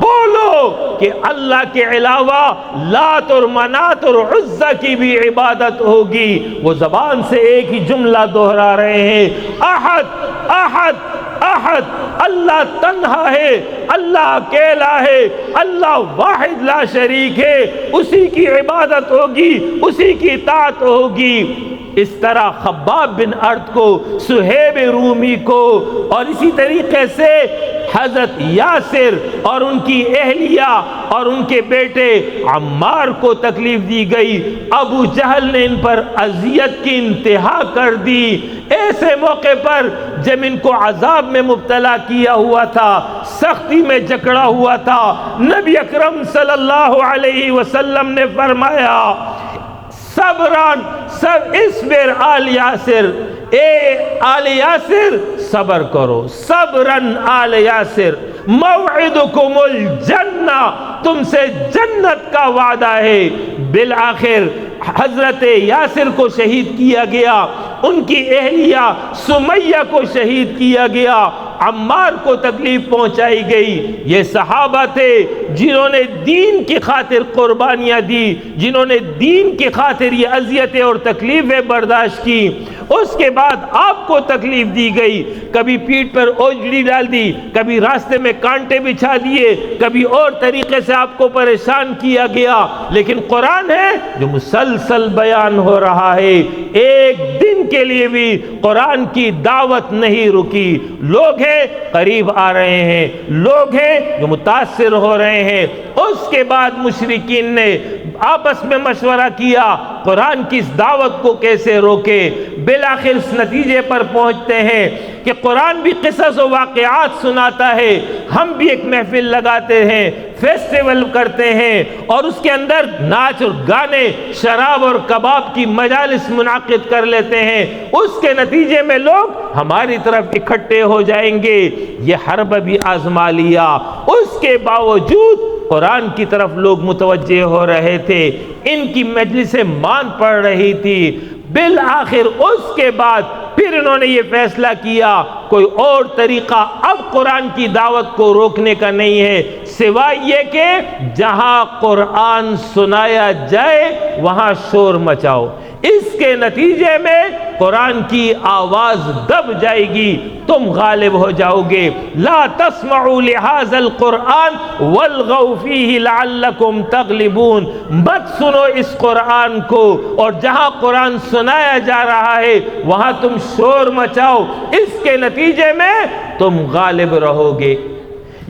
بولو کہ اللہ کے علاوہ لات اور منات اور عزہ کی بھی عبادت ہوگی۔ وہ زبان سے ایک ہی جملہ دہرا رہے ہیں، احد احد احد، اللہ تنہا ہے، اللہ اکیلا ہے، اللہ واحد لا شریک ہے، اسی کی عبادت ہوگی، اسی کی اطاعت ہوگی۔ اس طرح خباب بن ارد کو، سہیب رومی کو، اور اسی طریقے سے حضرت یاسر اور ان کی اہلیہ اور ان کے بیٹے عمار کو تکلیف دی گئی۔ ابو جہل نے ان پر اذیت کی انتہا کر دی۔ ایسے موقع پر جب ان کو عذاب میں مبتلا کیا ہوا تھا، سختی میں جکڑا ہوا تھا، نبی اکرم صلی اللہ علیہ وسلم نے فرمایا سب صبران اصبر آل یاسر، اے آل یاسر صبر کرو، صبرن آل یاسر، موعدکم الجنہ، تم سے جنت کا وعدہ ہے۔ بالآخر حضرت یاسر کو شہید کیا گیا، ان کی اہلیہ سمیہ کو شہید کیا گیا، عمار کو تکلیف پہنچائی گئی۔ یہ صحابہ تھے جنہوں نے دین کی خاطر قربانیاں دی، جنہوں نے دین کی خاطر یہ اذیتیں اور تکلیفیں برداشت کی۔ اس کے بعد آپ کو تکلیف دی گئی، کبھی پیٹھ پر اوجڑی ڈال دی، کبھی راستے میں کانٹے بچھا دیے، کبھی اور طریقے سے آپ کو پریشان کیا گیا، لیکن قرآن ہے جو مسلسل بیان ہو رہا ہے۔ ایک دن کے لیے بھی قرآن کی دعوت نہیں رکی۔ لوگ ہیں قریب آ رہے ہیں، لوگ ہیں جو متاثر ہو رہے ہیں۔ اس کے بعد مشرکین نے آپس میں مشورہ کیا قرآن کی اس دعوت کو کیسے روکے۔ بالآخر اس نتیجے پر پہنچتے ہیں کہ قرآن بھی قصص و واقعات سناتا ہے، ہم بھی ایک محفل لگاتے ہیں، فیسٹیول کرتے ہیں، اور اس کے اندر ناچ اور گانے، شراب اور کباب کی مجالس منعقد کر لیتے ہیں۔ اس کے نتیجے میں لوگ ہماری طرف اکٹھے ہو جائیں گے۔ یہ حرب بھی آزما لیا، اس کے باوجود قرآن کی طرف لوگ متوجہ ہو رہے تھے، ان کی مجلسیں مان پڑ رہی تھی۔ بالآخر اس کے بعد پھر انہوں نے یہ فیصلہ کیا کوئی اور طریقہ اب قرآن کی دعوت کو روکنے کا نہیں ہے سوائے یہ کہ جہاں قرآن سنایا جائے وہاں شور مچاؤ۔ اس کے نتیجے میں قرآن کی آواز دب جائے گی، تم غالب ہو جاؤ گے۔ لا تسمعوا لهذا القرآن والغوا فيه لعلكم تغلبون، مت سنو اس قرآن کو، اور جہاں قرآن سنایا جا رہا ہے وہاں تم شور مچاؤ، اس کے نتیجے میں تم غالب رہو گے۔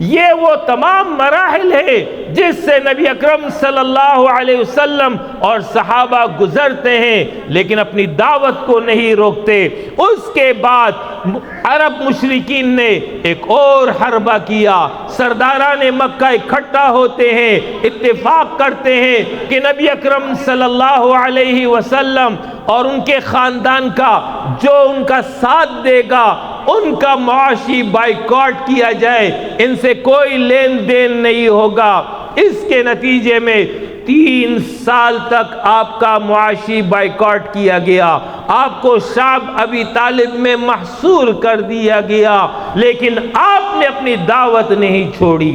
یہ وہ تمام مراحل ہے جس سے نبی اکرم صلی اللہ علیہ وسلم اور صحابہ گزرتے ہیں، لیکن اپنی دعوت کو نہیں روکتے۔ اس کے بعد عرب مشرکین نے ایک اور حربہ کیا، سرداران مکہ اکٹھا ہوتے ہیں، اتفاق کرتے ہیں کہ نبی اکرم صلی اللہ علیہ وسلم اور ان کے خاندان کا جو ان کا ساتھ دے گا ان کا معاشی بائیکاٹ کیا جائے، ان سے کوئی لین دین نہیں ہوگا۔ اس کے نتیجے میں 3 سال تک آپ کا معاشی بائیکاٹ کیا گیا، آپ کو شعب ابی طالب میں محصور کر دیا گیا، لیکن آپ نے اپنی دعوت نہیں چھوڑی۔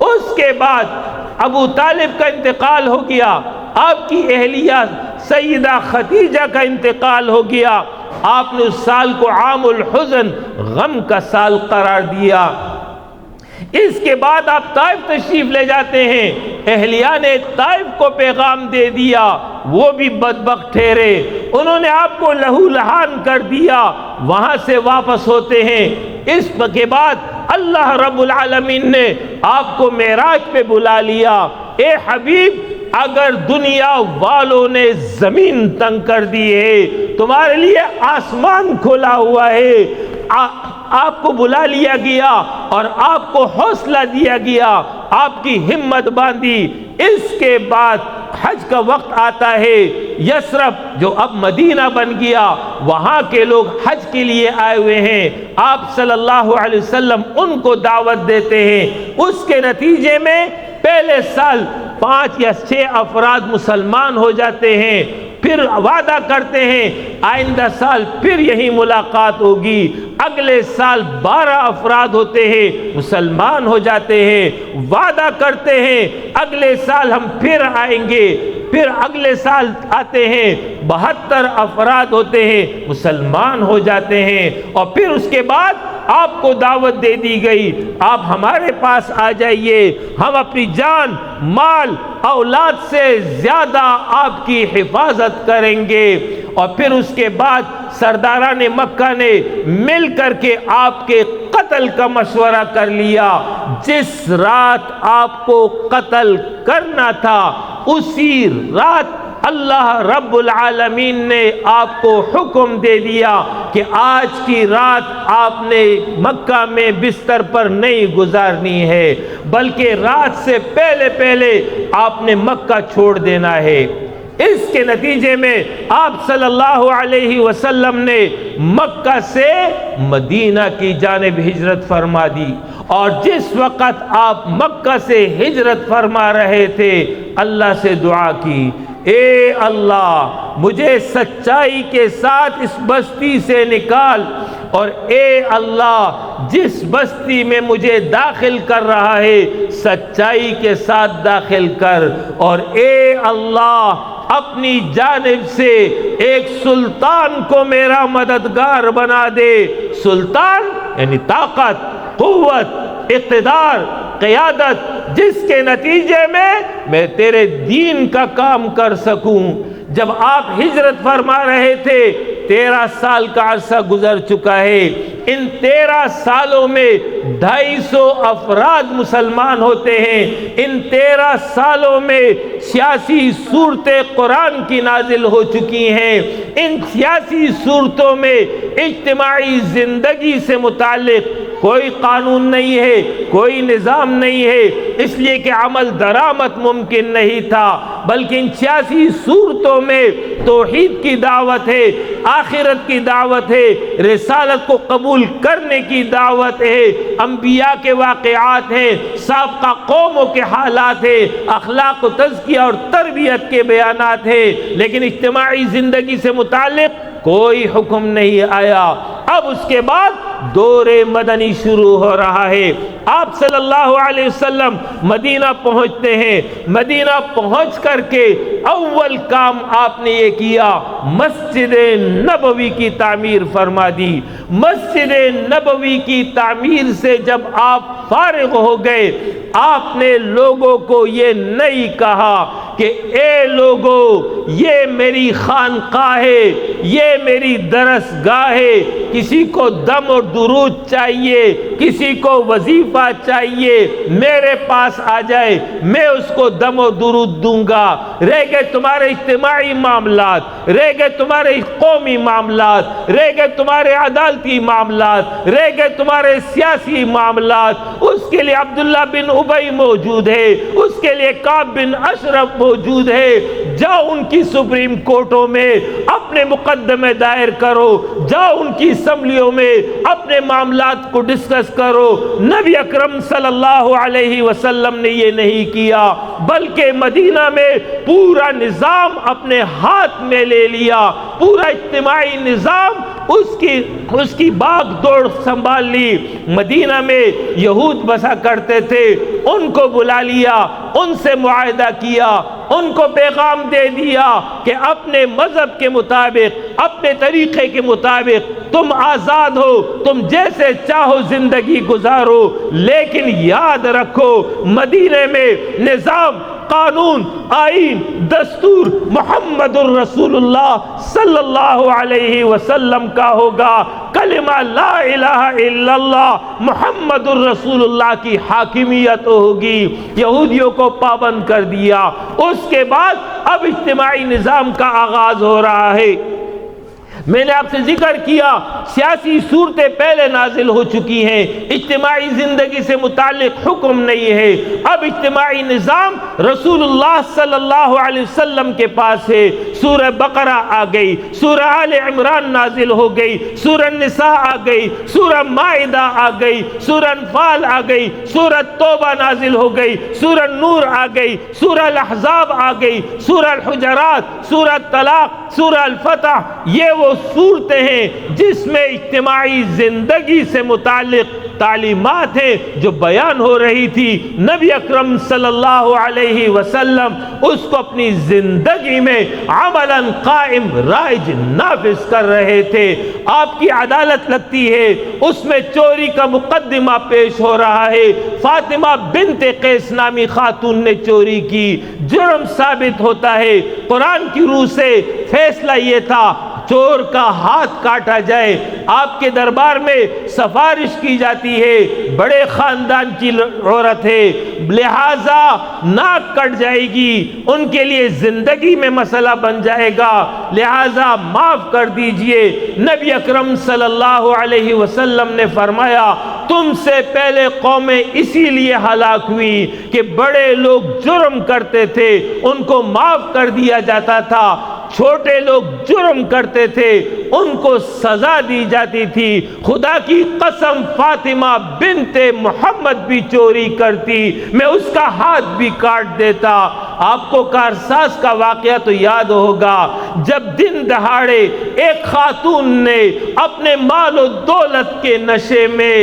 اس کے بعد ابو طالب کا انتقال ہو گیا، آپ کی اہلیہ سیدہ خدیجہ کا انتقال ہو گیا، آپ نے اس سال کو عام الحزن، غم کا سال قرار دیا۔ اس کے بعد آپ طائف تشریف لے جاتے ہیں، اہلیہ نے طائف کو پیغام دے دیا، وہ بھی بدبخت ٹھہرے، انہوں نے آپ کو لہو لہان کر دیا، وہاں سے واپس ہوتے ہیں۔ اس کے بعد اللہ رب العالمین نے آپ کو معراج پہ بلا لیا۔ اے حبیب، اگر دنیا والوں نے زمین تنگ کر دی ہے، تمہارے لیے آسمان کھلا ہوا ہے۔ آپ کو بلا لیا گیا اور آپ کو حوصلہ دیا گیا، آپ کی ہمت باندھی۔ اس کے بعد حج کا وقت آتا ہے، یثرب جو اب مدینہ بن گیا، وہاں کے لوگ حج کے لیے آئے ہوئے ہیں، آپ صلی اللہ علیہ وسلم ان کو دعوت دیتے ہیں۔ اس کے نتیجے میں پہلے سال 5 یا 6 افراد مسلمان ہو جاتے ہیں، پھر وعدہ کرتے ہیں آئندہ سال پھر یہی ملاقات ہوگی، اگلے سال 12 افراد ہوتے ہیں، مسلمان ہو جاتے ہیں، وعدہ کرتے ہیں اگلے سال ہم پھر آئیں گے، پھر اگلے سال آتے ہیں 72 افراد ہوتے ہیں، مسلمان ہو جاتے ہیں، اور پھر اس کے بعد آپ کو دعوت دے دی گئی آپ ہمارے پاس آ جائیے، ہم اپنی جان، مال، اولاد سے زیادہ آپ کی حفاظت کریں گے۔ اور پھر اس کے بعد سرداران مکہ نے مل کر کے آپ کے قتل کا مشورہ کر لیا۔ جس رات آپ کو قتل کرنا تھا اسی رات اللہ رب العالمین نے آپ کو حکم دے دیا کہ آج کی رات آپ نے مکہ میں بستر پر نہیں گزارنی ہے، بلکہ رات سے پہلے پہلے آپ نے مکہ چھوڑ دینا ہے۔ اس کے نتیجے میں آپ صلی اللہ علیہ وسلم نے مکہ سے مدینہ کی جانب ہجرت فرما دی، اور جس وقت آپ مکہ سے ہجرت فرما رہے تھے اللہ سے دعا کی، اے اللہ مجھے سچائی کے ساتھ اس بستی سے نکال، اور اے اللہ جس بستی میں مجھے داخل کر رہا ہے سچائی کے ساتھ داخل کر، اور اے اللہ اپنی جانب سے ایک سلطان کو میرا مددگار بنا دے۔ سلطان یعنی طاقت، قوت، اقتدار، قیادت، جس کے نتیجے میں تیرے دین کا کام کر سکوں۔ جب آپ ہجرت فرما رہے تھے 13 سال کا عرصہ گزر چکا ہے، ان 13 سالوں میں 250 افراد مسلمان ہوتے ہیں، ان 13 سالوں میں 86 سورتیں قرآن کی نازل ہو چکی ہیں، ان 86 سورتوں میں اجتماعی زندگی سے متعلق کوئی قانون نہیں ہے، کوئی نظام نہیں ہے، اس لیے کہ عمل درآمد ممکن نہیں تھا، بلکہ ان 86 سورتوں میں توحید کی دعوت ہے، آخرت کی دعوت ہے، رسالت کو قبول کرنے کی دعوت ہے، انبیاء کے واقعات ہیں، سابقہ قوموں کے حالات ہیں، اخلاق و تزکیہ اور تربیت کے بیانات ہیں، لیکن اجتماعی زندگی سے متعلق کوئی حکم نہیں آیا۔ اب اس کے بعد دور مدنی شروع ہو رہا ہے۔ آپ صلی اللہ علیہ وسلم مدینہ پہنچتے ہیں، مدینہ پہنچ کر کے اول کام آپ نے یہ کیا، مسجد نبوی کی تعمیر فرما دی۔ مسجد نبوی کی تعمیر سے جب آپ فارغ ہو گئے، آپ نے لوگوں کو یہ نہیں کہا کہ اے لوگو یہ میری خانقاہ ہے، یہ میری درسگاہ ہے، کسی کو دم اور درود چاہیے، کسی کو وظیفہ چاہیے، میرے پاس آ جائے، میں اس کو دم و درود دوں گا۔ رہ گئے تمہارے اجتماعی معاملات، رہ گئے تمہارے قومی معاملات، رہ گئے تمہارے عدالتی معاملات، رہ گئے تمہارے سیاسی معاملات، اس کے لیے عبداللہ بن ابی موجود ہے، اس کے لیے کعب بن اشرف موجود ہے، جاؤ ان کی سپریم کورٹوں میں اپنے مقدمے دائر کرو، جاؤ ان کی اسمبلیوں میں اپنے معاملات کو ڈسکس کرو۔ نبی اکرم صلی اللہ علیہ وسلم نے یہ نہیں کیا، بلکہ مدینہ میں پورا نظام اپنے ہاتھ میں لے لیا، پورا اجتماعی نظام اس کی باغ دوڑ سنبھال لی۔ مدینہ میں یہود بسا کرتے تھے، ان کو بلا لیا، ان سے معاہدہ کیا، ان کو پیغام دے دیا کہ اپنے مذہب کے مطابق، اپنے طریقے کے مطابق تم آزاد ہو، تم جیسے چاہو زندگی گزارو، لیکن یاد رکھو مدینے میں نظام، قانون، آئین، دستور محمد الرسول اللہ صلی اللہ علیہ وسلم کا ہوگا، کلمہ لا الہ الا اللہ محمد الرسول اللہ کی حاکمیت ہوگی۔ یہودیوں کو پابند کر دیا۔ اس کے بعد اب اجتماعی نظام کا آغاز ہو رہا ہے۔ میں نے آپ سے ذکر کیا سیاسی صورتیں پہلے نازل ہو چکی ہیں، اجتماعی زندگی سے متعلق حکم نہیں ہے۔ اب اجتماعی نظام رسول اللہ صلی اللہ علیہ وسلم کے پاس ہے۔ سورہ بقرہ آ گئی، سورہ آل عمران نازل ہو گئی، سورہ نساء آ گئی، سورہ مائدہ آ گئی، سورہ انفال آ گئی، سورہ توبہ نازل ہو گئی، سورہ نور آ گئی، سورہ الاحزاب آ گئی، سورہ الحجرات، سورہ طلاق، سورہ الفتح۔ یہ وہ صورتیں ہیں جس میں اجتماعی زندگی سے متعلق تعلیمات ہیں جو بیان ہو رہی تھی۔ نبی اکرم صلی اللہ علیہ وسلم اس کو اپنی زندگی میں عملاً قائم رائج نافذ کر رہے تھے۔ آپ کی عدالت لگتی ہے، اس میں چوری کا مقدمہ پیش ہو رہا ہے۔ فاطمہ بنت قیس نامی خاتون نے چوری کی، جرم ثابت ہوتا ہے۔ قرآن کی روح سے فیصلہ یہ تھا چور کا ہاتھ کاٹا جائے۔ آپ کے دربار میں سفارش کی جاتی ہے، بڑے خاندان کی عورت ہے، لہذا ناک کٹ جائے گی، ان کے لیے زندگی میں مسئلہ بن جائے گا، لہذا معاف کر دیجئے۔ نبی اکرم صلی اللہ علیہ وسلم نے فرمایا تم سے پہلے قومیں اسی لیے ہلاک ہوئی کہ بڑے لوگ جرم کرتے تھے ان کو معاف کر دیا جاتا تھا، چھوٹے لوگ جرم کرتے تھے ان کو سزا دی جاتی تھی۔ خدا کی قسم فاطمہ بنت محمد بھی چوری کرتی، میں اس کا ہاتھ بھی کاٹ دیتا۔ آپ کو کارساز کا واقعہ تو یاد ہوگا، جب دن دہاڑے ایک خاتون نے اپنے مال و دولت کے نشے میں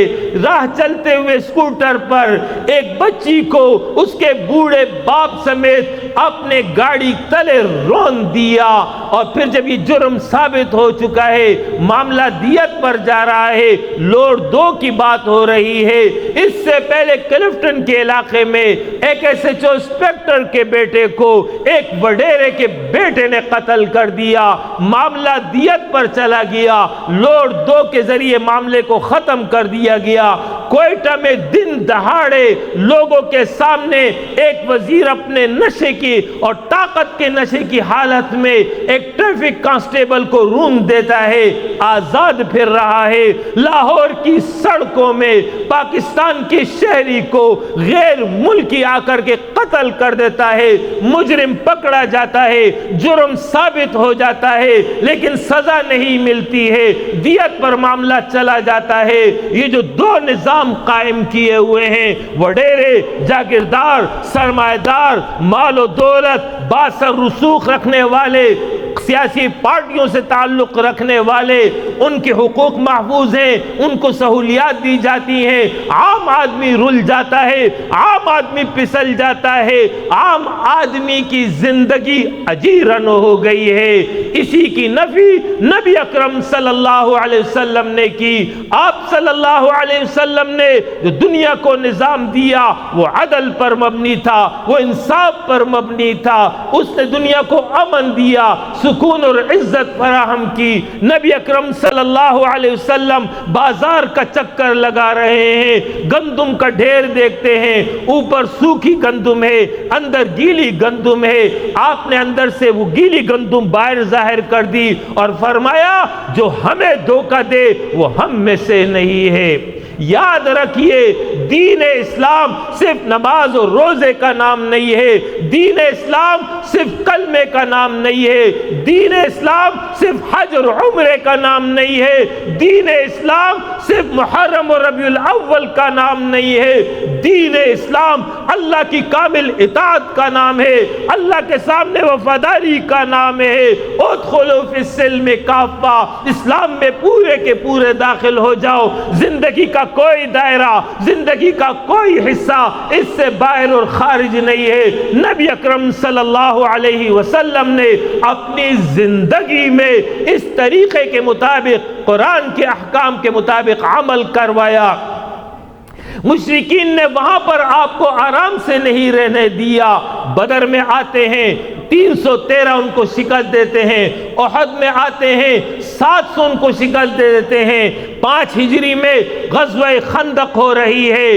راہ چلتے ہوئے اسکوٹر پر ایک بچی کو اس کے بوڑھے باپ سمیت اپنے گاڑی تلے رون دیا، اور پھر جب یہ جرم ثابت ہو چکا ہے، معاملہ دیت پر جا رہا ہے، لوڈ 2 کی بات ہو رہی ہے۔ اس سے پہلے کلفٹن کے علاقے میں ایک SHO انسپیکٹر کے بیٹے کو ایک وڈیرے کے بیٹے نے قتل کر دیا، معاملہ دیت پر چلا گیا، لوڈ 2 کے ذریعے معاملے کو ختم کر دیا گیا۔ کوئٹہ میں دن دہاڑے لوگوں کے سامنے ایک وزیر اپنے نشے کی اور طاقت کے نشے کی حالت میں ایک ٹریفک کانسٹیبل کو رون دیتا ہے، آزاد پھر رہا ہے۔ لاہور کی سڑکوں میں پاکستان کے شہری کو غیر ملکی آ کر کے قتل کر دیتا ہے، مجرم پکڑا جاتا ہے، جرم ثابت ہو جاتا ہے، لیکن سزا نہیں ملتی ہے، دیت پر معاملہ چلا جاتا ہے۔ یہ جو 2 نظام قائم کیے ہوئے ہیں، وڈیرے، جاگیردار، سرمایہ دار، مال و دولت، باثر رسوخ رکھنے والے، سیاسی پارٹیوں سے تعلق رکھنے والے، ان کے حقوق محفوظ ہیں، ان کو سہولیات دی جاتی ہیں، عام آدمی رل جاتا ہے، عام آدمی پسل جاتا ہے، عام آدمی کی زندگی اجیرن ہو گئی ہے۔ اسی کی نفی نبی اکرم صلی اللہ علیہ وسلم نے کی۔ آپ صلی اللہ علیہ وسلم نے جو دنیا کو نظام دیا وہ عدل پر مبنی تھا، وہ انصاف پر مبنی تھا، اس نے دنیا کو امن دیا، سکون اور عزت فراہم کی۔ نبی اکرم صلی اللہ علیہ وسلم بازار کا چکر لگا رہے ہیں، گندم کا ڈھیر دیکھتے ہیں، اوپر سوکھی گندم ہے، اندر گیلی گندم ہے، آپ نے اندر سے وہ گیلی گندم باہر ظاہر کر دی اور فرمایا جو ہمیں دھوکہ دے وہ ہم میں سے نہیں ہے۔ یاد رکھیے، دین اسلام صرف نماز اور روزے کا نام نہیں ہے، دین اسلام صرف کلمے کا نام نہیں ہے، دین اسلام صرف حج اور عمرے کا نام نہیں ہے، دین اسلام صرف محرم اور ربیع الاول کا نام نہیں ہے، دین اسلام اللہ کی کامل اطاعت کا نام ہے، اللہ کے سامنے وفاداری کا نام ہے۔ ادخلوا فی السلم کافہ، اسلام میں پورے کے پورے داخل ہو جاؤ، زندگی کا کوئی دائرہ، زندگی کا کوئی حصہ اس سے باہر اور خارج نہیں ہے۔ نبی اکرم صلی اللہ علیہ وسلم نے اپنی زندگی میں اس طریقے کے مطابق، قرآن کے احکام کے مطابق عمل کروایا۔ مشرکین نے وہاں پر آپ کو آرام سے نہیں رہنے دیا، بدر میں آتے ہیں 313 ان کو شکست دیتے ہیں، احد میں آتے ہیں 700 ان کو شکست دے دیتے ہیں، 5 ہجری میں غزوہ خندق ہو رہی ہے،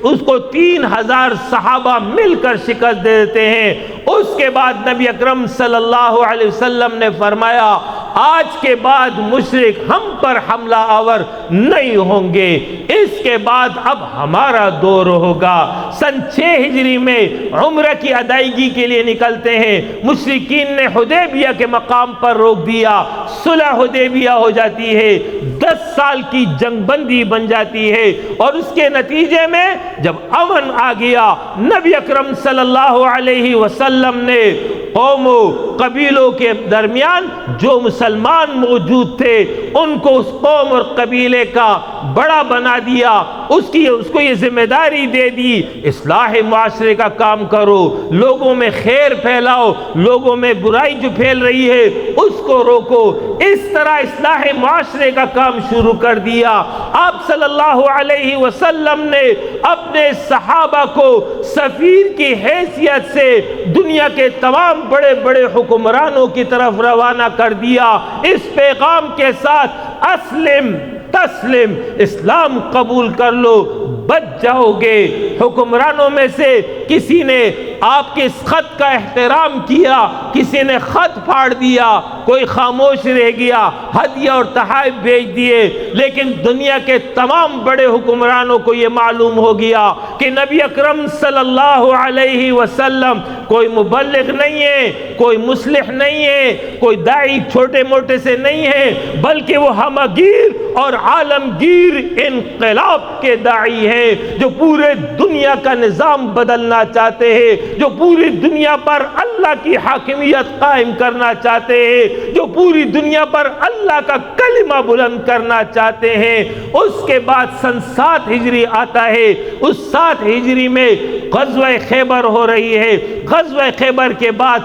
اس کو 3000 صحابہ مل کر شکست دے دیتے ہیں۔ اس کے بعد نبی اکرم صلی اللہ علیہ وسلم نے فرمایا آج کے بعد مشرک ہم پر حملہ آور نہیں ہوں گے، اس کے بعد اب ہمارا دور ہوگا۔ سن 6 ہجری میں عمرہ کی ادائیگی کے لیے نکلتے ہیں، مشرکین نے حدیبیہ کے مقام پر روک دیا، صلح حدیبیہ ہو جاتی ہے، 10 سال کی جنگ بندی بن جاتی ہے، اور اس کے نتیجے میں جب امن آ گیا، نبی اکرم صلی اللہ علیہ وسلم نے قوموں قبیلوں کے درمیان جو مسلمان موجود تھے ان کو اس قوم اور قبیلے کا بڑا بنا دیا، اس کو یہ ذمہ داری دے دی اصلاح معاشرے کا کام کرو، لوگوں میں خیر پھیلاؤ، لوگوں میں برائی جو پھیل رہی ہے اس کو روکو۔ اس طرح اصلاح معاشرے کا کام شروع کر دیا۔ آپ صلی اللہ علیہ وسلم نے اپنے صحابہ کو سفیر کی حیثیت سے دنیا کے تمام بڑے بڑے حکمرانوں کی طرف روانہ کر دیا، اس پیغام کے ساتھ اسلم تسلم، اسلام قبول کر لو، بچ جاؤ گے۔ حکمرانوں میں سے کسی نے آپ کے اس خط کا احترام کیا، کسی نے خط پھاڑ دیا، کوئی خاموش رہ گیا، ہدیہ اور تحائف بھیج دیے، لیکن دنیا کے تمام بڑے حکمرانوں کو یہ معلوم ہو گیا کہ نبی اکرم صلی اللہ علیہ وسلم کوئی مبلغ نہیں ہے، کوئی مصلح نہیں ہے، کوئی داعی چھوٹے موٹے سے نہیں ہے، بلکہ وہ ہمگیر اور عالمگیر انقلاب کے داعی ہیں، جو پورے دنیا کا نظام بدلنا چاہتے ہیں، جو پوری دنیا پر اللہ کی حاکمیت قائم کرنا چاہتے ہیں، جو پوری دنیا پر اللہ کا کلمہ بلند کرنا چاہتے ہیں۔ اس کے بعد سن 7 ہجری آتا ہے، اس 7 ہجری میں غزوہ خیبر ہو رہی ہے، غزوہ خیبر کے بعد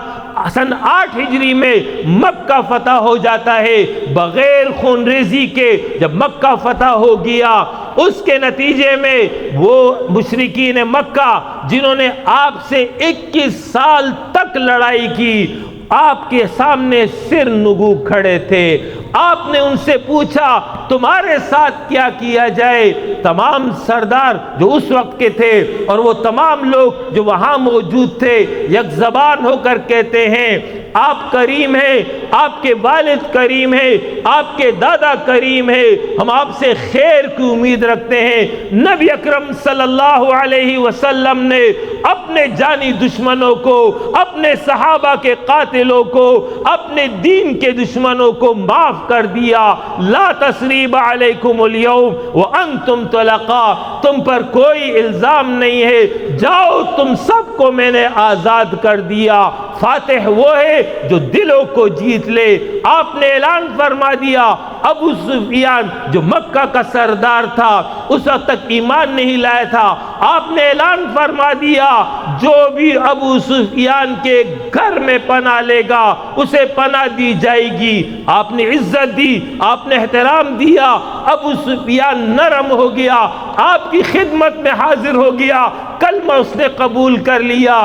سن 8 ہجری میں مکہ فتح ہو جاتا ہے بغیر خون ریزی کے۔ جب مکہ فتح ہو گیا، اس کے نتیجے میں وہ مشرکین مکہ جنہوں نے آپ سے 21 سال تک لڑائی کی، آپ کے سامنے سر نگو کھڑے تھے۔ آپ نے ان سے پوچھا تمہارے ساتھ کیا کیا جائے؟ تمام سردار جو اس وقت کے تھے اور وہ تمام لوگ جو وہاں موجود تھے یک زبان ہو کر کہتے ہیں آپ کریم ہیں، آپ کے والد کریم ہیں، آپ کے دادا کریم ہیں، ہم آپ سے خیر کی امید رکھتے ہیں۔ نبی اکرم صلی اللہ علیہ وسلم نے اپنے جانی دشمنوں کو، اپنے صحابہ کے قاتلوں کو، اپنے دین کے دشمنوں کو معاف کر دیا۔ لا تثریب علیکم اليوم وانتم طلقاء، تم پر کوئی الزام نہیں ہے، جاؤ تم سب کو میں نے آزاد کر دیا۔ فاتح وہ ہے جو دلوں کو جیت لے۔ آپ نے اعلان فرما دیا، ابو سفیان جو مکہ کا سردار تھا اس وقت تک ایمان نہیں لایا تھا، آپ نے اعلان فرما دیا جو بھی ابو سفیان کے گھر میں پناہ لے گا اسے پناہ دی جائے گی۔ آپ نے عزت دی، آپ نے احترام دیا، ابو سفیان نرم ہو گیا، آپ کی خدمت میں حاضر ہو گیا، کلمہ اس نے قبول کر لیا۔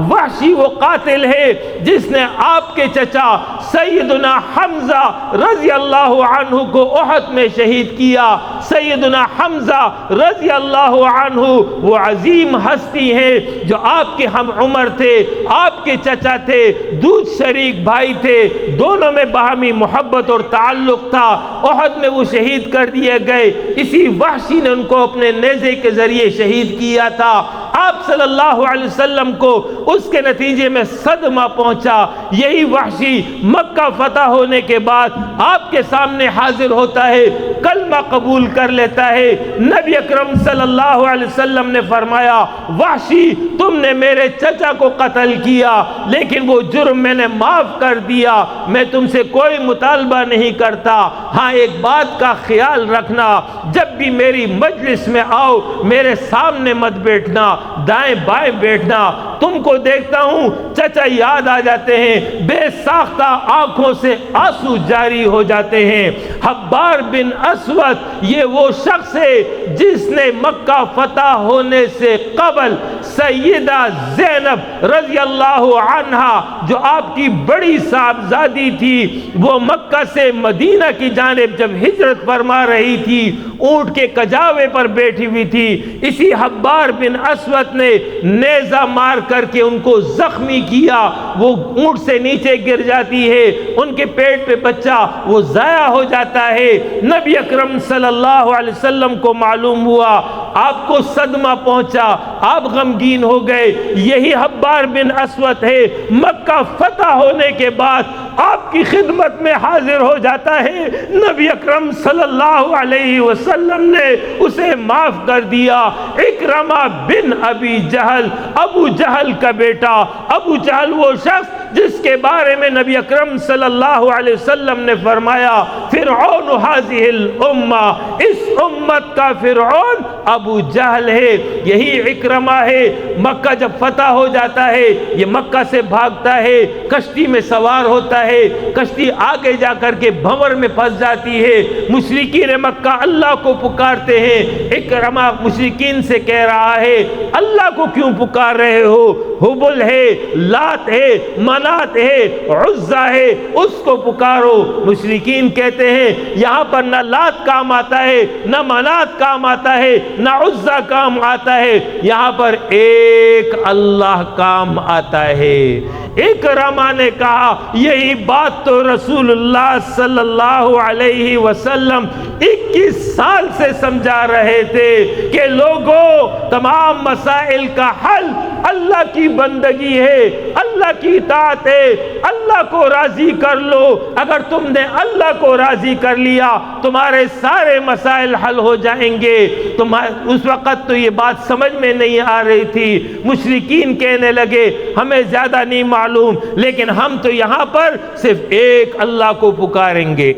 وحشی وہ قاتل ہے جس نے آپ کے چچا سیدنا حمزہ رضی اللہ عنہ کو احد میں شہید کیا۔ سیدنا حمزہ رضی اللہ عنہ وہ عظیم ہستی ہیں جو آپ کے ہم عمر تھے، آپ کے چچا تھے، دودھ شریک بھائی تھے، دونوں میں باہمی محبت اور تعلق تھا۔ احد میں وہ شہید کر دیے گئے، اسی وحشی نے ان کو اپنے نیزے کے ذریعے شہید کیا تھا۔ آپ صلی اللہ علیہ وسلم کو اس کے نتیجے میں صدمہ پہنچا۔ یہی وحشی مکہ فتح ہونے کے بعد آپ کے سامنے حاضر ہوتا ہے، کلمہ قبول کر لیتا ہے۔ نبی اکرم صلی اللہ علیہ وسلم نے فرمایا وحشی تم نے میرے چچا کو قتل کیا لیکن وہ جرم میں نے معاف کر دیا، میں تم سے کوئی مطالبہ نہیں کرتا، ہاں ایک بات کا خیال رکھنا، جب بھی میری مجلس میں آؤ میرے سامنے مت بیٹھنا، دائیں بائیں بیٹھنا، تم کو دیکھتا ہوں چچا یاد آ جاتے ہیں، بے ساختہ آنکھوں سے آنسو جاری ہو جاتے ہیں۔ حبار بن اسود یہ وہ شخص ہے جس نے مکہ فتح ہونے سے قبل سیدہ زینب رضی اللہ عنہا جو آپ کی بڑی صاحبزادی تھی، وہ مکہ سے مدینہ کی جانب جب ہجرت فرما رہی تھی اونٹ کے کجاوے پر بیٹھی ہوئی تھی، اسی حبار بن اسود نے نیزہ مار کر کے ان کو زخمی کیا، وہ اونٹ سے نیچے گر جاتی ہے، ان کے پیٹ پہ بچہ وہ ضائع ہو جاتا ہے۔ نبی اکرم صلی اللہ علیہ وسلم کو معلوم ہوا، آپ کو صدمہ پہنچا، آپ غمگین ہو گئے۔ یہی حبار بن اسود ہے، مکہ فتح ہونے کے بعد آپ کی خدمت میں حاضر ہو جاتا ہے، نبی اکرم صلی اللہ علیہ وسلم نے اسے معاف کر دیا۔ اکرمہ بن ابی جہل، ابو جہل کا بیٹا، ابو جہل وہ شخص جس کے بارے میں نبی اکرم صلی اللہ علیہ وسلم نے فرمایا فرعون هذه الامہ، اس امت کا فرعون ابو جہل ہے۔ یہی اکرمہ ہے، مکہ جب فتح ہو جاتا ہے یہ مکہ سے بھاگتا ہے، کشتی میں سوار ہوتا ہے، کشتی آگے جا کر کے بھنور میں پھنس جاتی ہے، مشرکین مکہ اللہ کو پکارتے ہیں۔ اکرمہ مشرکین سے کہہ رہا ہے اللہ کو کیوں پکار رہے ہو؟ حبل ہے، لات ہے، منات ہے، عزہ ہے، اس کو پکارو۔ مشرکین کہتے ہیں یہاں پر نہ لات کام آتا ہے، نہ منات کام آتا ہے، نہ عزا کام آتا ہے، یہاں پر ایک اللہ کام آتا ہے۔ اکرمہ نے کہا یہی بات تو رسول اللہ صلی اللہ علیہ وسلم 21 سال سے سمجھا رہے تھے کہ لوگوں تمام مسائل کا حل اللہ کی بندگی ہے، اللہ کی اطاعت ہے، اللہ کو راضی کر لو۔ اگر تم نے اللہ کو راضی کر لیا تمہارے سارے مسائل حل ہو جائیں گے۔ اس وقت تو یہ بات سمجھ میں نہیں آ رہی تھی، مشرکین کہنے لگے ہمیں زیادہ نہیں معلوم، لیکن ہم تو یہاں پر صرف ایک اللہ کو پکاریں گے۔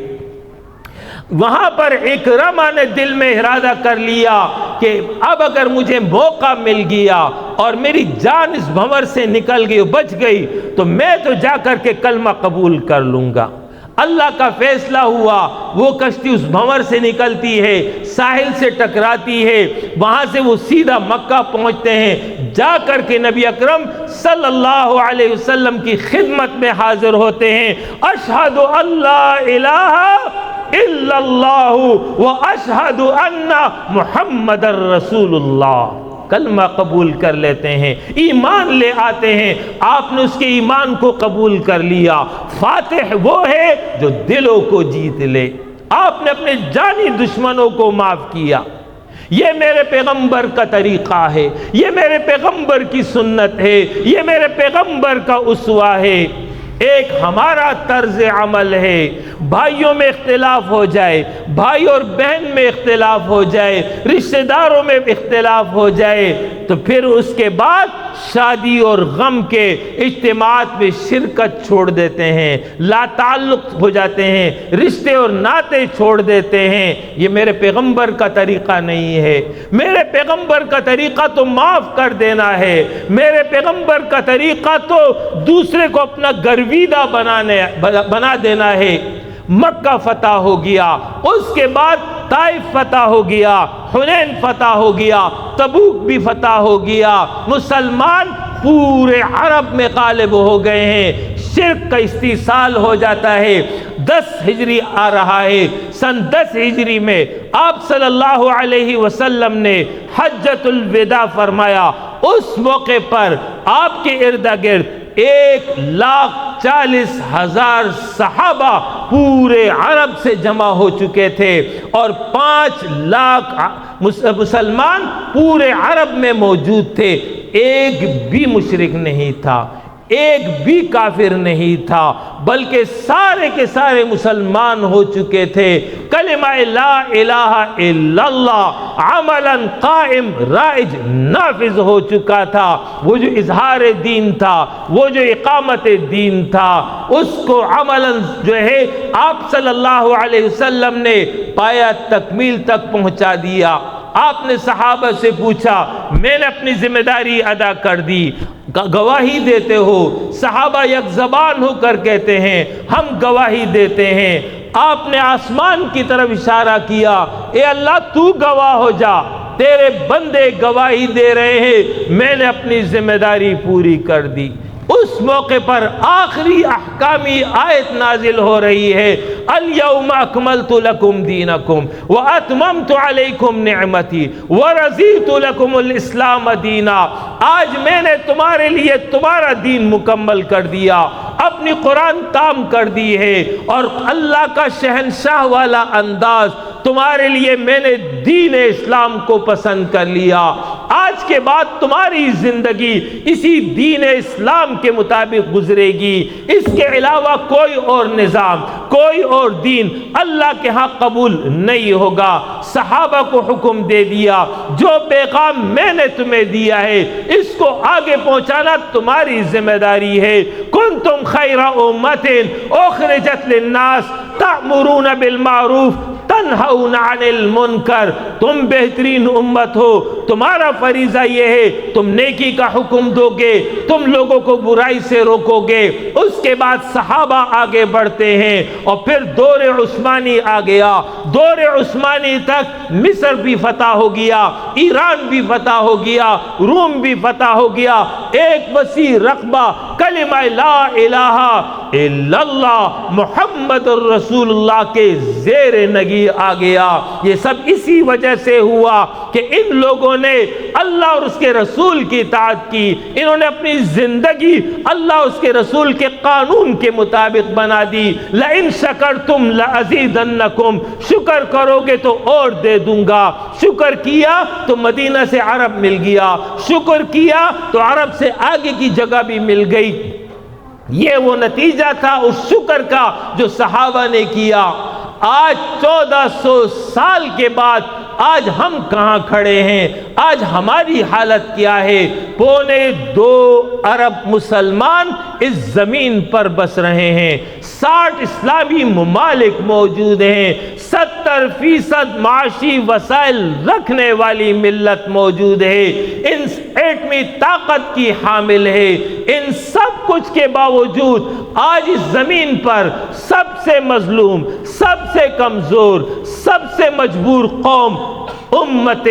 وہاں پر اکرمہ نے دل میں ارادہ کر لیا کہ اب اگر مجھے موقع مل گیا اور میری جان اس بھنور سے نکل گئی، بچ گئی، تو میں تو جا کر کے کلمہ قبول کر لوں گا۔ اللہ کا فیصلہ ہوا، وہ کشتی اس بھنور سے نکلتی ہے، ساحل سے ٹکراتی ہے، وہاں سے وہ سیدھا مکہ پہنچتے ہیں، جا کر کے نبی اکرم صلی اللہ علیہ وسلم کی خدمت میں حاضر ہوتے ہیں۔ اشہد اللہ الہ الا اللہ واشہد ان محمد رسول اللہ، کلمہ قبول کر لیتے ہیں، ایمان لے آتے ہیں۔ آپ نے اس کے ایمان کو قبول کر لیا۔ فاتح وہ ہے جو دلوں کو جیت لے۔ آپ نے اپنے جانی دشمنوں کو معاف کیا۔ یہ میرے پیغمبر کا طریقہ ہے، یہ میرے پیغمبر کی سنت ہے، یہ میرے پیغمبر کا اسوہ ہے۔ ایک ہمارا طرز عمل ہے، بھائیوں میں اختلاف ہو جائے، بھائی اور بہن میں اختلاف ہو جائے، رشتہ داروں میں اختلاف ہو جائے، تو پھر اس کے بعد شادی اور غم کے اجتماعات میں شرکت چھوڑ دیتے ہیں، لا تعلق ہو جاتے ہیں، رشتے اور ناطے چھوڑ دیتے ہیں۔ یہ میرے پیغمبر کا طریقہ نہیں ہے۔ میرے پیغمبر کا طریقہ تو معاف کر دینا ہے، میرے پیغمبر کا طریقہ تو دوسرے کو اپنا گرویدہ بنا دینا ہے۔ مکہ فتح ہو گیا، اس کے بعد طائف فتح ہو گیا، حنین فتح ہو گیا، تبوک بھی فتح ہو گیا، مسلمان پورے عرب میں غالب ہو گئے ہیں، شرک کا استیصال ہو جاتا ہے۔ 10 ہجری آ رہا ہے، سن 10 ہجری میں آپ صلی اللہ علیہ وسلم نے حجۃ الوداع فرمایا۔ اس موقع پر آپ کے ارد گرد 1,40,000 صحابہ پورے عرب سے جمع ہو چکے تھے، اور 5 لاکھ مسلمان پورے عرب میں موجود تھے۔ ایک بھی مشرک نہیں تھا، ایک بھی کافر نہیں تھا، بلکہ سارے کے سارے مسلمان ہو چکے تھے۔ کلمہ لا الہ الا اللہ عملا قائم رائج نافذ ہو چکا تھا۔ وہ جو اظہار دین تھا، وہ جو اقامت دین تھا، اس کو عملا جو ہے آپ صلی اللہ علیہ وسلم نے پایا تکمیل تک پہنچا دیا۔ آپ نے صحابہ سے پوچھا، میں نے اپنی ذمہ داری ادا کر دی، گواہی دیتے ہو؟ صحابہ یک زبان ہو کر کہتے ہیں ہم گواہی دیتے ہیں۔ آپ نے آسمان کی طرف اشارہ کیا، اے اللہ تو گواہ ہو جا، تیرے بندے گواہی دے رہے ہیں، میں نے اپنی ذمہ داری پوری کر دی۔ اس موقع پر آخری احکامی آیت نازل ہو رہی ہے، الیوم اکملت لکم دینکم واتممت علیکم نعمتی ورضیت لکم الاسلام دینا۔ آج میں نے تمہارے لیے تمہارا دین مکمل کر دیا، اپنی قرآن تام کر دی ہے، اور اللہ کا شہنشاہ والا انداز تمہارے لیے میں نے دین اسلام کو پسند کر لیا۔ آج کے بعد تمہاری زندگی اسی دین اسلام کے مطابق گزرے گی، اس کے علاوہ کوئی اور نظام، کوئی اور دین اللہ کے ہاں قبول نہیں ہوگا۔ صحابہ کو حکم دے دیا، جو پیغام میں نے تمہیں دیا ہے اس کو آگے پہنچانا تمہاری ذمہ داری ہے۔ کنتم خیر امت اخرجت للناس تأمرون بالمعروف تنہون عن المنکر، تم بہترین امت ہو، تمہارا فریضہ یہ ہے تم نیکی کا حکم دو گے، تم لوگوں کو برائی سے روکو گے۔ اس کے بعد صحابہ آگے بڑھتے ہیں اور پھر دور عثمانی آ گیا۔ دور عثمانی تک مصر بھی فتح ہو گیا، ایران بھی فتح ہو گیا، روم بھی فتح ہو گیا، ایک وسیع رقبہ کلمہ لا الہ الا اللہ محمد الرسول اللہ کے زیر نگی آ گیا۔ یہ سب اسی وجہ سے ہوا کہ ان لوگوں نے اللہ اور اس کے رسول کی اطاعت کی، انہوں نے اپنی زندگی اللہ اور اس کے رسول کے قانون کے مطابق بنا دی۔ لئن شکرتم لازیدنکم، شکر کرو گے تو اور دے دوں گا۔ شکر کیا تو مدینہ سے عرب مل گیا، شکر کیا تو عرب سے آگے کی جگہ بھی مل گئی۔ یہ وہ نتیجہ تھا اس شکر کا جو صحابہ نے کیا۔ آج 1400 سال کے بعد آج ہم کہاں کھڑے ہیں؟ آج ہماری حالت کیا ہے؟ 2.25 ارب مسلمان اس زمین پر بس رہے ہیں، 60 اسلامی ممالک موجود ہیں، 70% معاشی وسائل رکھنے والی ملت موجود ہے، ان ایٹمی طاقت کی حامل ہے۔ ان سب کچھ کے باوجود آج اس زمین پر سب سے مظلوم، سب سے کمزور، سب سے مجبور قوم امت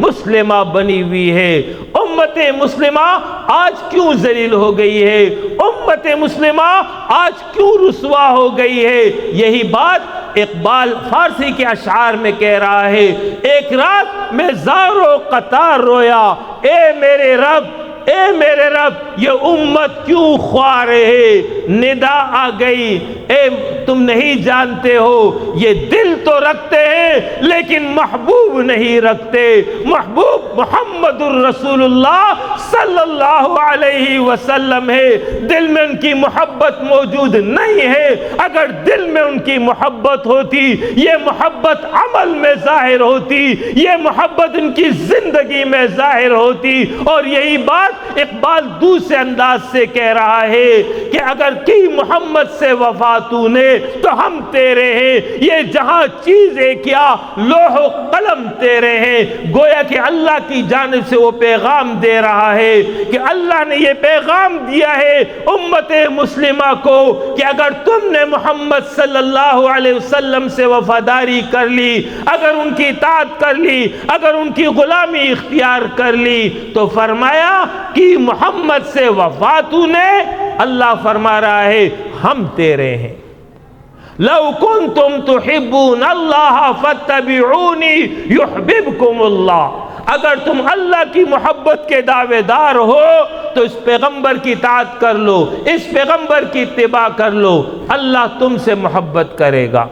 مسلمہ بنی ہوئی ہے۔ امت مسلمہ آج کیوں ذلیل ہو گئی ہے؟ امت مسلمہ آج کیوں رسوا ہو گئی ہے؟ یہی بات اقبال فارسی کے اشعار میں کہہ رہا ہے۔ ایک رات میں زار و قطار رویا، اے میرے رب، اے میرے رب، یہ امت کیوں خوار ہے؟ ندا آ گئی، اے تم نہیں جانتے ہو یہ دل تو رکھتے ہیں لیکن محبوب نہیں رکھتے۔ محبوب محمد الرسول اللہ صلی اللہ علیہ وسلم ہے، دل میں ان کی محبت موجود نہیں ہے۔ اگر دل میں ان کی محبت ہوتی، یہ محبت عمل میں ظاہر ہوتی، یہ محبت ان کی زندگی میں ظاہر ہوتی۔ اور یہی بات اقبال دوسرے انداز سے کہہ رہا ہے کہ اگر کی محمد سے وفا تو نے تو ہم تیرے ہیں، یہ جہاں چیزیں کیا لوح و قلم تیرے ہیں۔ گویا کہ اللہ کی جانب سے وہ پیغام دے رہا ہے کہ اللہ نے یہ پیغام دیا ہے امت مسلمہ کو کہ اگر تم نے محمد صلی اللہ علیہ وسلم سے وفاداری کر لی، اگر ان کی اطاعت کر لی، اگر ان کی غلامی اختیار کر لی، تو فرمایا کہ محمد سے وفا تو نے، اللہ فرما رہا ہے ہم تیرے ہیں۔ لو کنتم تحبون اللہ فاتبعونی یحببکم اللہ، اگر تم اللہ کی محبت کے دعوے دار ہو تو اس پیغمبر کی اطاعت کر لو، اس پیغمبر کی اتباع کر لو، اللہ تم سے محبت کرے گا۔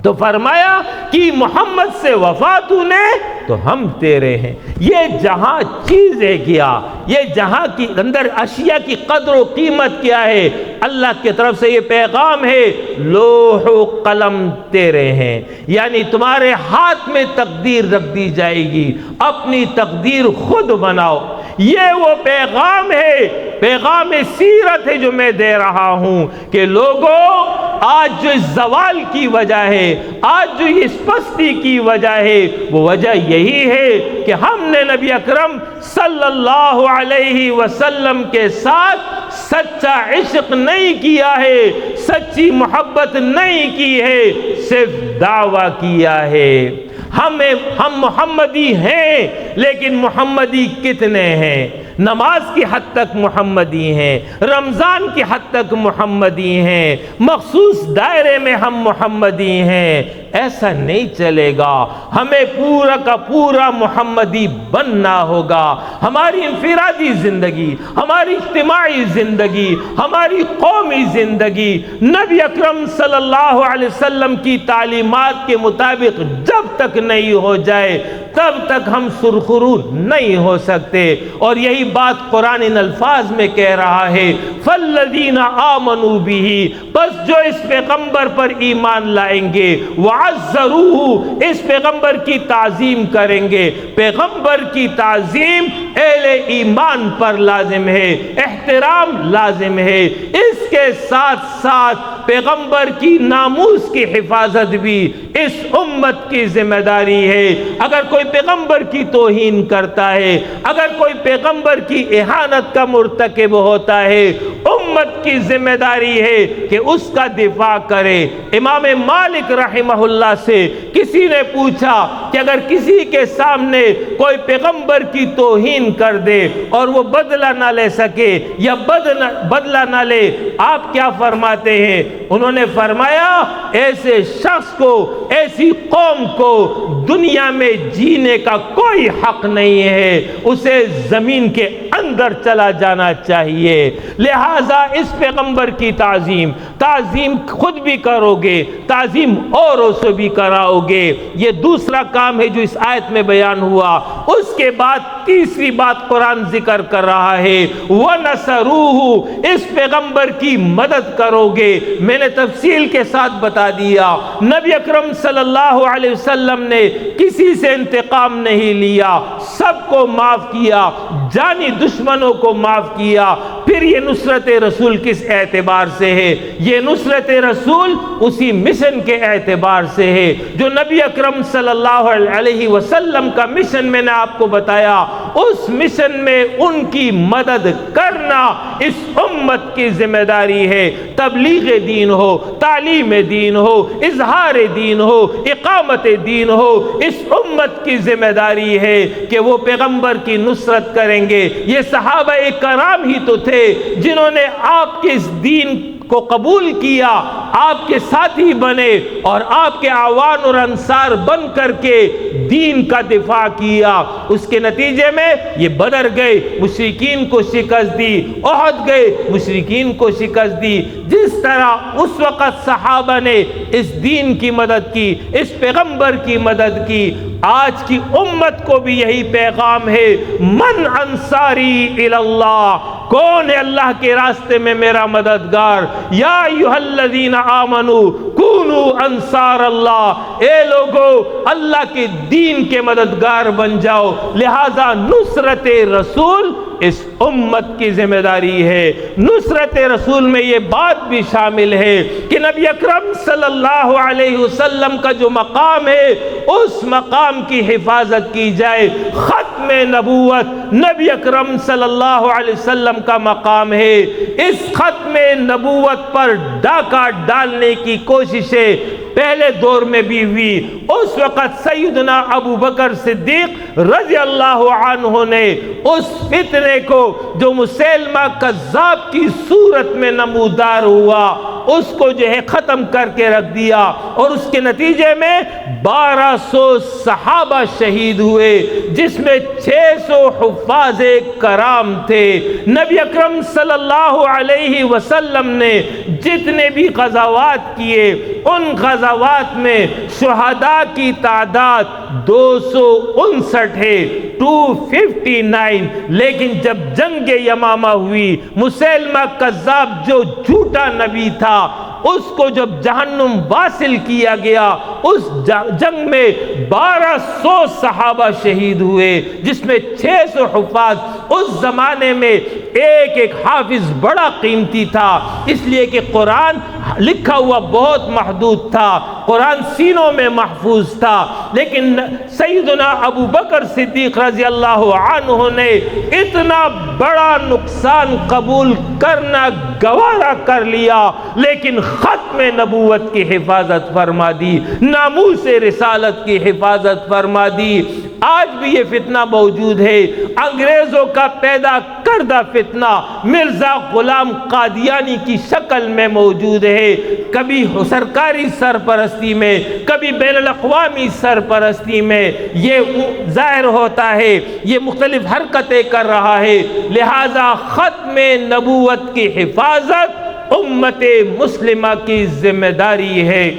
تو فرمایا کہ محمد سے وفا تو نے تو ہم تیرے ہیں۔ یہ جہاں چیزیں کیا، یہ جہاں کی اندر اشیاء کی قدر و قیمت کیا ہے، اللہ کی طرف سے یہ پیغام ہے لوح و قلم تیرے ہیں، یعنی تمہارے ہاتھ میں تقدیر رکھ دی جائے گی، اپنی تقدیر خود بناؤ۔ یہ وہ پیغام ہے، پیغام سیرت ہے جو میں دے رہا ہوں کہ لوگوں آج جو اس زوال کی وجہ ہے، آج جو اس پستی کی وجہ ہے، وہ وجہ یہی ہے کہ ہم نے نبی اکرم صلی اللہ علیہ وسلم کے ساتھ سچا عشق نہیں کیا ہے، سچی محبت نہیں کی ہے، صرف دعویٰ کیا ہے۔ ہم محمدی ہیں لیکن محمدی کتنے ہیں؟ نماز کی حد تک محمدی ہیں، رمضان کی حد تک محمدی ہیں، مخصوص دائرے میں ہم محمدی ہیں۔ ایسا نہیں چلے گا، ہمیں پورا کا پورا محمدی بننا ہوگا۔ ہماری انفرادی زندگی، ہماری اجتماعی زندگی، ہماری قومی زندگی نبی اکرم صلی اللہ علیہ وسلم کی تعلیمات کے مطابق جب تک نہیں ہو جائے تب تک ہم سرخرو نہیں ہو سکتے۔ اور یہی بات قرآن ان الفاظ میں کہہ رہا ہے فَالَّذِينَ آمَنُوا بِهِ، پس جو اس پیغمبر پر ایمان لائیں گے، وعزروہ، اس پیغمبر کی تعظیم کریں گے۔ پیغمبر کی تعظیم اہل ایمان پر لازم ہے، احترام لازم ہے، اس کے ساتھ ساتھ پیغمبر کی ناموس کی حفاظت بھی اس امت کی ذمہ داری ہے۔ اگر کوئی پیغمبر کی توہین کرتا ہے، اگر کوئی پیغمبر کی اہانت کا مرتکب ہوتا ہے، امت کی ذمہ داری ہے کہ اس کا دفاع کرے۔ امام مالک رحمہ اللہ سے کسی نے پوچھا کہ اگر کسی کے سامنے کوئی پیغمبر کی توہین کر دے اور وہ بدلہ نہ لے سکے یا بدلہ نہ لے، آپ کیا فرماتے ہیں؟ انہوں نے فرمایا ایسے شخص کو، ایسی قوم کو دنیا میں جینے کا کوئی حق نہیں ہے، اسے زمین کے اندر چلا جانا چاہیے۔ لہٰذا اس پیغمبر کی تعظیم خود بھی کرو گے، تعظیم اوروں سے بھی کراؤ گے۔ یہ دوسرا کام ہے جو اس آیت میں بیان ہوا۔ اس کے بعد تیسری بات قرآن ذکر کر رہا ہے، وَنَصَرُوهُ، اس پیغمبر کی مدد کرو گے۔ میں نے تفصیل کے ساتھ بتا دیا، نبی اکرم صلی اللہ علیہ وسلم نے کسی سے انتقام نہیں لیا، سب کو معاف کیا، جانی دشمنوں کو معاف کیا۔ پھر یہ نصرت رسول کس اعتبار سے ہے؟ یہ نصرت رسول اسی مشن کے اعتبار سے ہے جو نبی اکرم صلی اللہ علیہ وسلم کا مشن میں نے آپ کو بتایا۔ اس مشن میں ان کی مدد کرنا اس امت کی ذمہ داری ہے۔ تبلیغ دین ہو، تعلیم دین ہو، اظہار دین ہو، اقامت دین ہو، اس امت کی ذمہ داری ہے کہ وہ پیغمبر کی نصرت کریں گے۔ یہ صحابہ کرام ہی تو تھے جنہوں نے آپ کے اس دین کو قبول کیا، آپ کے ساتھی بنے اور آپ کے اعوان اور انصار بن کر کے دین کا دفاع کیا۔ اس کے نتیجے میں یہ بدر گئے، مشرکین کو شکست دی، احد گئے، مشرکین کو شکست دی۔ جس طرح اس وقت صحابہ نے اس دین کی مدد کی، اس پیغمبر کی مدد کی، آج کی امت کو بھی یہی پیغام ہے، من انصاری الی اللہ، کون ہے اللہ کے راستے میں میرا مددگار؟ یا ایھا الذین آمنوا کونوا انصار اللہ، اے لوگو اللہ کے دین کے مددگار بن جاؤ۔ لہذا نصرت رسول اس امت کی ذمہ داری ہے۔ نصرت رسول میں یہ بات بھی شامل ہے کہ نبی اکرم صلی اللہ علیہ وسلم کا جو مقام ہے اس مقام کی حفاظت کی جائے۔ ختم نبوت نبی اکرم صلی اللہ علیہ وسلم کا مقام ہے۔ اس ختم نبوت پر ڈاکہ ڈالنے کی کوششیں پہلے دور میں بھی ہوئی۔ اس وقت سیدنا ابو بکر صدیق رضی اللہ عنہ نے اس فتنے کو جو مسیلمہ کذاب کی صورت میں نمودار ہوا اس کو جو ہے ختم کر کے رکھ دیا، اور اس کے نتیجے میں 1200 صحابہ شہید ہوئے، جس میں 600 حفاظ کرام تھے۔ نبی اکرم صلی اللہ علیہ وسلم نے جتنے بھی غزوات کیے ان غزوات میں شہداء کی تعداد 259 ہے، 259۔ لیکن جب جنگ یمامہ ہوئی، مسیلمہ کذاب جو جھوٹا نبی تھا اس کو جب جہنم واصل کیا گیا، اس جنگ میں 1200 صحابہ شہید ہوئے، جس میں 600 حفاظ۔ اس زمانے میں ایک ایک حافظ بڑا قیمتی تھا، اس لیے کہ قرآن لکھا ہوا بہت محدود تھا، قرآن سینوں میں محفوظ تھا۔ لیکن سیدنا ابو بکر صدیق رضی اللہ عنہ نے اتنا بڑا نقصان قبول کرنا گوارا کر لیا، لیکن ختم نبوت کی حفاظت فرما دی، ناموس رسالت کی حفاظت فرما دی۔ آج بھی یہ فتنہ موجود ہے، انگریزوں کا پیدا کردہ فتنہ مرزا غلام قادیانی کی شکل میں موجود ہے، کبھی سرکاری سرپرستی میں، کبھی بین الاقوامی سرپرستی میں یہ ظاہر ہوتا ہے، یہ مختلف حرکتیں کر رہا ہے۔ لہذا ختم نبوت کی حفاظت امت مسلمہ کی ذمہ داری ہے۔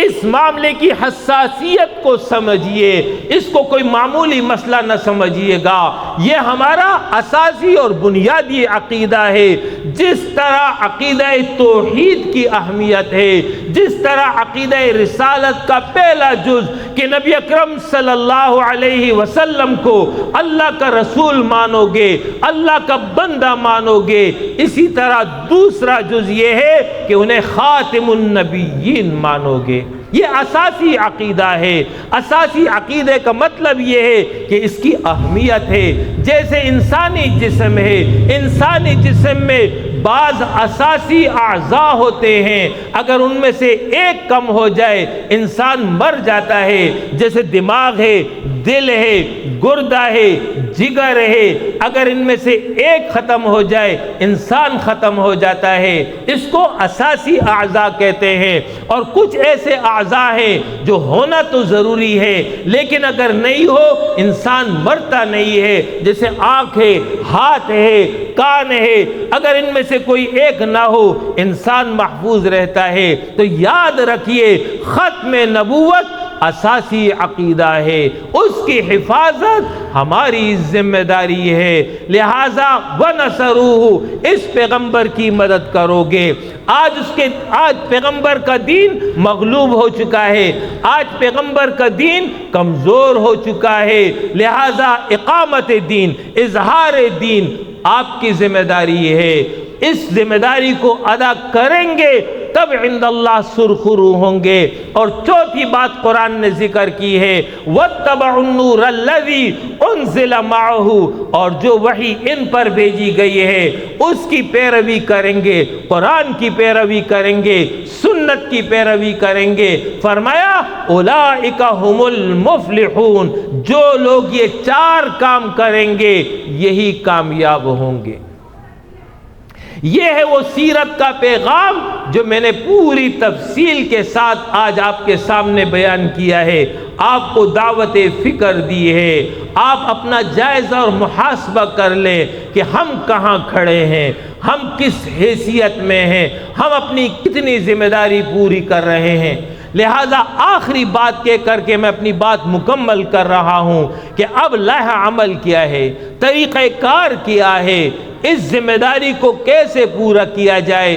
اس معاملے کی حساسیت کو سمجھیے، اس کو کوئی معمولی مسئلہ نہ سمجھیے گا، یہ ہمارا اساسی اور بنیادی عقیدہ ہے۔ جس طرح عقیدہ توحید کی اہمیت ہے، جس طرح عقیدہ رسالت کا پہلا جز کہ نبی اکرم صلی اللہ علیہ وسلم کو اللہ کا رسول مانو گے، اللہ کا بندہ مانو گے، اسی طرح دوسرا جز یہ ہے کہ انہیں خاتم النبیین مانو گے۔ یہ اساسی عقیدہ ہے۔ اساسی عقیدے کا مطلب یہ ہے کہ اس کی اہمیت ہے۔ جیسے انسانی جسم ہے، انسانی جسم میں بعض اساسی اعضاء ہوتے ہیں، اگر ان میں سے ایک کم ہو جائے انسان مر جاتا ہے، جیسے دماغ ہے، دل ہے، گردہ ہے، جگر ہے، اگر ان میں سے ایک ختم ہو جائے انسان ختم ہو جاتا ہے۔ اس کو اساسی اعضاء کہتے ہیں۔ اور کچھ ایسے اعضاء ہیں جو ہونا تو ضروری ہے لیکن اگر نہیں ہو انسان مرتا نہیں ہے، جیسے آنکھ ہے، ہاتھ ہے، کان ہے، اگر ان میں سے کوئی ایک نہ ہو انسان محفوظ رہتا ہے۔ تو یاد رکھیے ختم نبوت اساسی عقیدہ ہے، اس کی حفاظت ہماری ذمہ داری ہے، لہذا وَنَصَرُوهُ اس پیغمبر کی مدد کرو گے۔ آج پیغمبر کا دین مغلوب ہو چکا ہے، آج پیغمبر کا دین کمزور ہو چکا ہے، لہذا اقامت دین، اظہار دین آپ کی ذمہ داری ہے۔ اس ذمہ داری کو ادا کریں گے تب عند اللہ سرخرو ہوں گے۔ اور چوتھی بات قرآن نے ذکر کی ہے وَاتَّبَعُوا النُّورَ الَّذِي أُنزِلَ مَعَهُ، اور جو وحی ان پر بھیجی گئی ہے اس کی پیروی کریں گے، قرآن کی پیروی کریں گے، سنت کی پیروی کریں گے۔ فرمایا اولئک هم المفلحون، جو لوگ یہ چار کام کریں گے یہی کامیاب ہوں گے۔ یہ ہے وہ سیرت کا پیغام جو میں نے پوری تفصیل کے ساتھ آج آپ کے سامنے بیان کیا ہے، آپ کو دعوت فکر دی ہے۔ آپ اپنا جائزہ اور محاسبہ کر لیں کہ ہم کہاں کھڑے ہیں، ہم کس حیثیت میں ہیں، ہم اپنی کتنی ذمہ داری پوری کر رہے ہیں۔ لہذا آخری بات کہہ کر کے میں اپنی بات مکمل کر رہا ہوں کہ اب لائحہ عمل کیا ہے، طریقہ کار کیا ہے، اس ذمہ داری کو کیسے پورا کیا جائے۔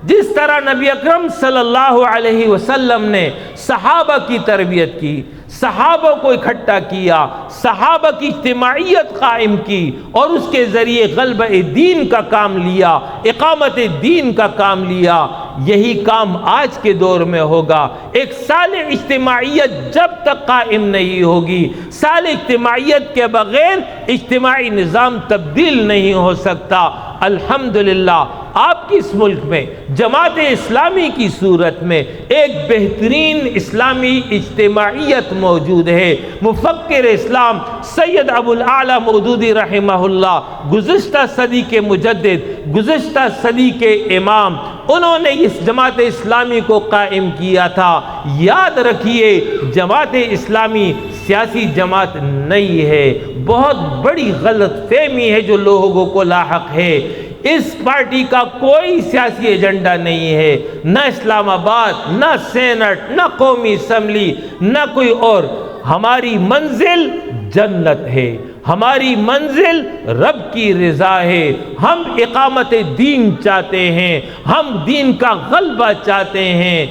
جس طرح نبی اکرم صلی اللہ علیہ وسلم نے صحابہ کی تربیت کی، صحابہ کو اکٹھا کیا، صحابہ کی اجتماعیت قائم کی اور اس کے ذریعے غلبہ دین کا کام لیا، اقامت دین کا کام لیا، یہی کام آج کے دور میں ہوگا۔ ایک صالح اجتماعیت جب تک قائم نہیں ہوگی، صالح اجتماعیت کے بغیر اجتماعی نظام تبدیل نہیں ہو سکتا۔ الحمدللہ آپ کی اس ملک میں جماعت اسلامی کی صورت میں ایک بہترین اسلامی اجتماعیت موجود ہے۔ مفکر اسلام سید ابو الاعلی مودودی رحمہ اللہ گزشتہ صدی کے مجدد، گزشتہ صدی کے امام، انہوں نے اس جماعت اسلامی کو قائم کیا تھا۔ یاد رکھیے جماعت اسلامی سیاسی جماعت نہیں ہے، بہت بڑی غلط فہمی ہے جو لوگوں کو لاحق ہے۔ اس پارٹی کا کوئی سیاسی ایجنڈا نہیں ہے، نہ اسلام آباد، نہ سینٹ، نہ قومی اسمبلی، نہ کوئی اور۔ ہماری منزل جنت ہے، ہماری منزل رب کی رضا ہے۔ ہم اقامت دین چاہتے ہیں، ہم دین کا غلبہ چاہتے ہیں۔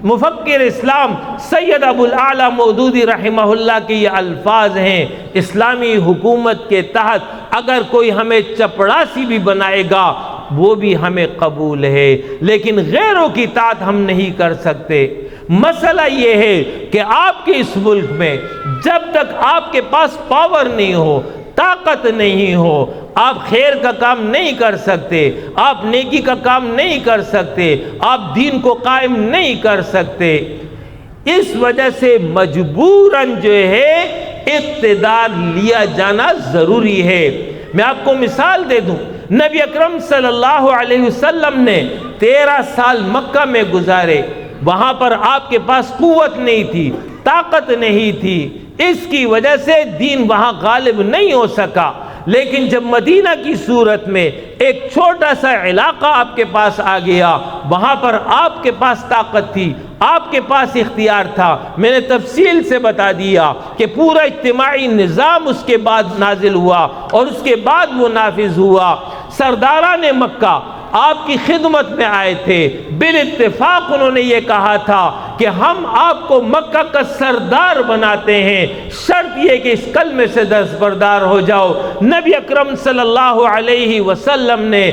مفکر اسلام سید ابو الاعلی مودودی رحمہ اللہ کے یہ الفاظ ہیں، اسلامی حکومت کے تحت اگر کوئی ہمیں چپڑاسی بھی بنائے گا وہ بھی ہمیں قبول ہے، لیکن غیروں کی اطاعت ہم نہیں کر سکتے۔ مسئلہ یہ ہے کہ آپ کے اس ملک میں جب تک آپ کے پاس پاور نہیں ہو، طاقت نہیں ہو، آپ خیر کا کام نہیں کر سکتے، آپ نیکی کا کام نہیں کر سکتے، آپ دین کو قائم نہیں کر سکتے۔ اس وجہ سے مجبوراً جو ہے اقتدار لیا جانا ضروری ہے۔ میں آپ کو مثال دے دوں، نبی اکرم صلی اللہ علیہ وسلم نے 13 سال مکہ میں گزارے، وہاں پر آپ کے پاس قوت نہیں تھی، طاقت نہیں تھی، اس کی وجہ سے دین وہاں غالب نہیں ہو سکا۔ لیکن جب مدینہ کی صورت میں ایک چھوٹا سا علاقہ آپ کے پاس آ گیا، وہاں پر آپ کے پاس طاقت تھی، آپ کے پاس اختیار تھا۔ میں نے تفصیل سے بتا دیا کہ پورا اجتماعی نظام اس کے بعد نازل ہوا اور اس کے بعد وہ نافذ ہوا۔ سرداران مکہ آپ کی خدمت میں آئے تھے، بالاتفاق انہوں نے یہ کہا تھا کہ ہم آپ کو مکہ کا سردار بناتے ہیں، شرط یہ کہ اس کلمے سے دستبردار ہو جاؤ۔ نبی اکرم صلی اللہ علیہ وسلم نے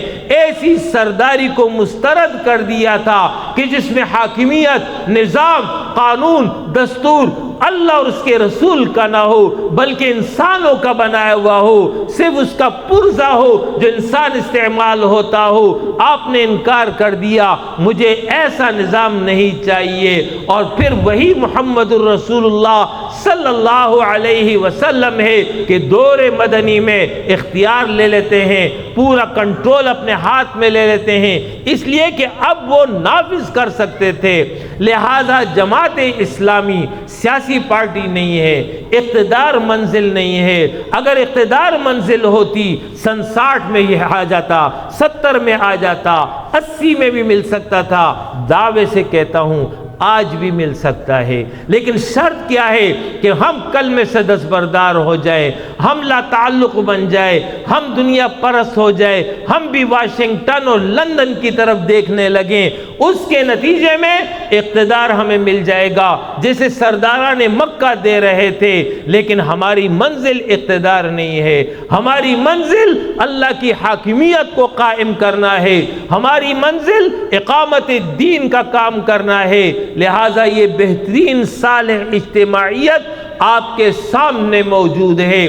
ایسی سرداری کو مسترد کر دیا تھا کہ جس میں حاکمیت، نظام، قانون، دستور اللہ اور اس کے رسول کا نہ ہو بلکہ انسانوں کا بنایا ہوا ہو، صرف اس کا پرزہ ہو جو انسان استعمال ہوتا ہو۔ آپ نے انکار کر دیا، مجھے ایسا نظام نہیں چاہیے، اور پھر وہی محمد الرسول اللہ صلی اللہ علیہ وسلم ہے کہ دور مدنی میں اختیار لے لیتے ہیں، پورا کنٹرول اپنے ہاتھ میں لے لیتے ہیں، اس لیے کہ اب وہ نافذ کر سکتے تھے۔ لہذا جماعت اسلامی سیاسی پارٹی نہیں ہے، اقتدار منزل نہیں ہے۔ اگر اقتدار منزل ہوتی سن 60 میں یہ آ جاتا، 70 میں آ جاتا، 80 میں بھی مل سکتا تھا، دعوے سے کہتا ہوں آج بھی مل سکتا ہے، لیکن شرط کیا ہے کہ ہم کلمے سے دستبردار ہو جائے، ہم لا تعلق بن جائے، ہم دنیا پرست ہو جائے، ہم بھی واشنگٹن اور لندن کی طرف دیکھنے لگیں، اس کے نتیجے میں اقتدار ہمیں مل جائے گا جیسے سرداران مکہ دے رہے تھے۔ لیکن ہماری منزل اقتدار نہیں ہے، ہماری منزل اللہ کی حاکمیت کو قائم کرنا ہے، ہماری منزل اقامت دین کا کام کرنا ہے۔ لہٰذا یہ بہترین صالح اجتماعیت آپ کے سامنے موجود ہے۔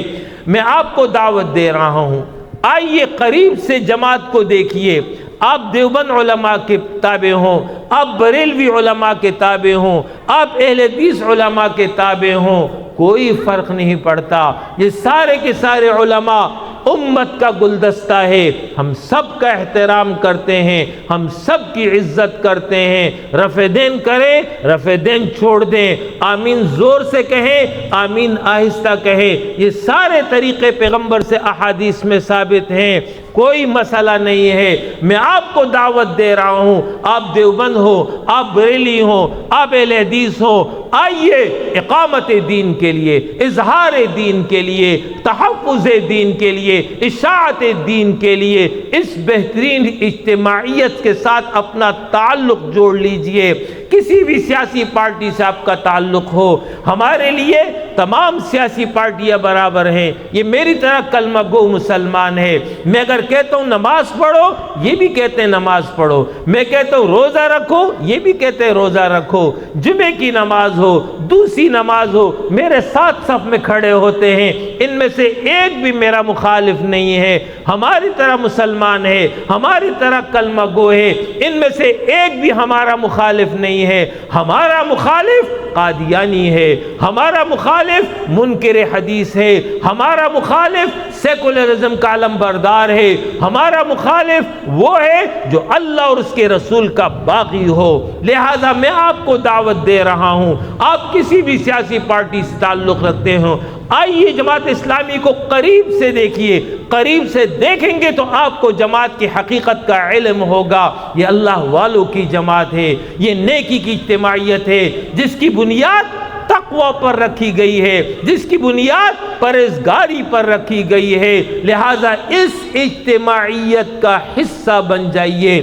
میں آپ کو دعوت دے رہا ہوں، آئیے قریب سے جماعت کو دیکھیے۔ آپ دیوبند علماء کے تابع ہوں، آپ بریلوی علماء کے تابع ہوں، آپ اہل حدیث علماء کے تابع ہوں، کوئی فرق نہیں پڑتا، یہ سارے کے سارے علماء امت کا گلدستہ ہے، ہم سب کا احترام کرتے ہیں، ہم سب کی عزت کرتے ہیں۔ رفع دین کریں، رفع دین چھوڑ دیں، آمین زور سے کہیں، آمین آہستہ کہیں، یہ سارے طریقے پیغمبر سے احادیث میں ثابت ہیں، کوئی مسئلہ نہیں ہے۔ میں آپ کو دعوت دے رہا ہوں، آپ دیوبند ہو، آپ بریلی ہو، آپ اہل حدیث ہو، آئیے اقامت دین کے لیے، اظہار دین کے لیے، تحفظ دین کے لیے، اشاعت دین کے لیے اس بہترین اجتماعیت کے ساتھ اپنا تعلق جوڑ لیجئے۔ کسی بھی سیاسی پارٹی سے آپ کا تعلق ہو، ہمارے لیے تمام سیاسی پارٹیاں برابر ہیں، یہ میری طرح کلمہ گو مسلمان ہے۔ میں اگر کہتا ہوں نماز پڑھو، یہ بھی کہتے ہیں نماز پڑھو، میں کہتا ہوں روزہ رکھو، یہ بھی کہتے ہیں روزہ رکھو، جمعے کی نماز ہو، دوسری نماز ہو، میرے ساتھ صف میں کھڑے ہوتے ہیں، ان میں سے ایک بھی میرا مخالف نہیں ہے، ہماری طرح مسلمان ہے، ہماری طرح کلمہ گو ہے، ان میں سے ایک بھی ہمارا مخالف نہیں ہے۔ ہمارا مخالف قادیانی ہے، ہمارا مخالف منکر حدیث ہے، ہمارا مخالف سیکولرزم کا علم بردار ہے، ہمارا مخالف وہ ہے جو اللہ اور اس کے رسول کا باغی ہو۔ لہذا میں آپ کو دعوت دے رہا ہوں، آپ کسی بھی سیاسی پارٹی سے تعلق رکھتے ہوں، آئیے جماعت اسلامی کو قریب سے دیکھیے، قریب سے دیکھیں گے تو آپ کو جماعت کی حقیقت کا علم ہوگا۔ یہ اللہ والوں کی جماعت ہے، یہ نیکی کی اجتماعیت ہے، جس کی بنیاد تقوی پر رکھی گئی ہے، جس کی بنیاد پرہیزگاری پر رکھی گئی ہے۔ لہٰذا اس اجتماعیت کا حصہ بن جائیے۔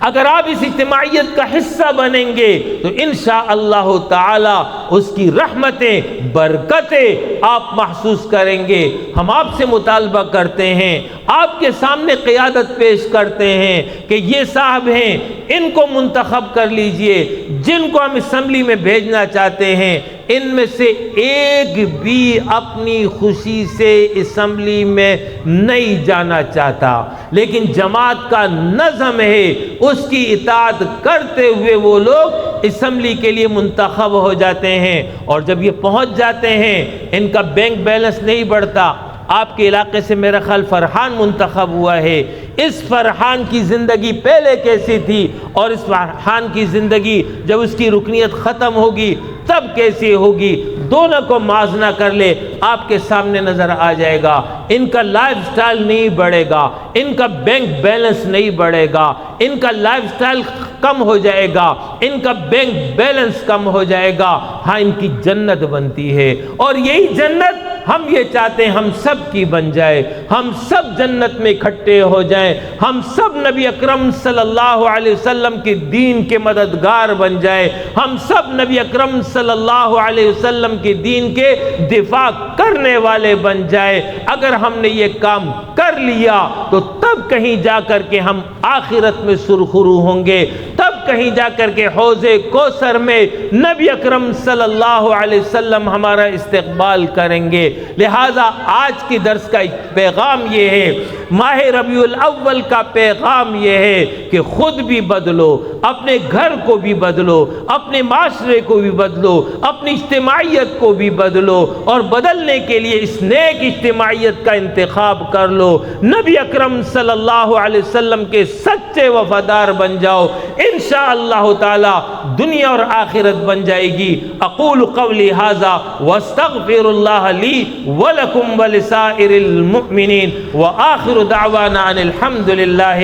اگر آپ اس اجتماعیت کا حصہ بنیں گے تو انشاءاللہ تعالی اس کی رحمتیں، برکتیں آپ محسوس کریں گے۔ ہم آپ سے مطالبہ کرتے ہیں، آپ کے سامنے قیادت پیش کرتے ہیں کہ یہ صاحب ہیں، ان کو منتخب کر لیجئے، جن کو ہم اسمبلی میں بھیجنا چاہتے ہیں، ان میں سے ایک بھی اپنی خوشی سے اسمبلی میں نہیں جانا چاہتا، لیکن جماعت کا نظم ہے، اس کی اطاعت کرتے ہوئے وہ لوگ اسمبلی کے لیے منتخب ہو جاتے ہیں، اور جب یہ پہنچ جاتے ہیں ان کا بینک بیلنس نہیں بڑھتا۔ آپ کے علاقے سے میرا خیال فرحان منتخب ہوا ہے، اس فرحان کی زندگی پہلے کیسی تھی اور اس فرحان کی زندگی جب اس کی رکنیت ختم ہوگی تب کیسی ہوگی، دونوں کو موازنہ کر لے، آپ کے سامنے نظر آ جائے گا۔ ان کا لائف سٹائل نہیں بڑھے گا، ان کا بینک بیلنس نہیں بڑھے گا، ان کا لائف سٹائل کم ہو جائے گا، ان کا بینک بیلنس کم ہو جائے گا، ہاں ان کی جنت بنتی ہے، اور یہی جنت ہم یہ چاہتے ہیں ہم سب کی بن جائے، ہم سب جنت میں اکٹھے ہو جائیں، ہم سب نبی اکرم صلی اللہ علیہ وسلم کی دین کے مددگار بن جائے، ہم سب نبی اکرم صلی اللہ علیہ وسلم کی دین کے دفاع کرنے والے بن جائے۔ اگر ہم نے یہ کام کر لیا تو تب کہیں جا کر کے ہم آخرت میں سرخرو ہوں گے، تب کہیں جا کر کے حوض کوثر میں نبی اکرم صلی اللہ علیہ وسلم ہمارا استقبال کریں گے۔ لہٰذا آج کی درس کا پیغام یہ ہے، ماہ ربیع الاول کا پیغام یہ ہے کہ خود بھی بدلو، اپنے گھر کو بھی بدلو، اپنے معاشرے کو بھی بدلو، اپنی اجتماعیت کو بھی بدلو، اور بدلنے کے لیے اس نیک اجتماعیت کا انتخاب کر لو، نبی اکرم صلی اللہ علیہ وسلم کے سچے وفادار بن جاؤ، انشاءاللہ تعالی دنیا اور آخرت بن جائے گی۔ اقول قولی ھذا واستغفر اللہ لی ولکم ولسائر المؤمنین وآخر دعوانا ان الحمد للہ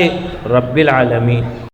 رب العالمین۔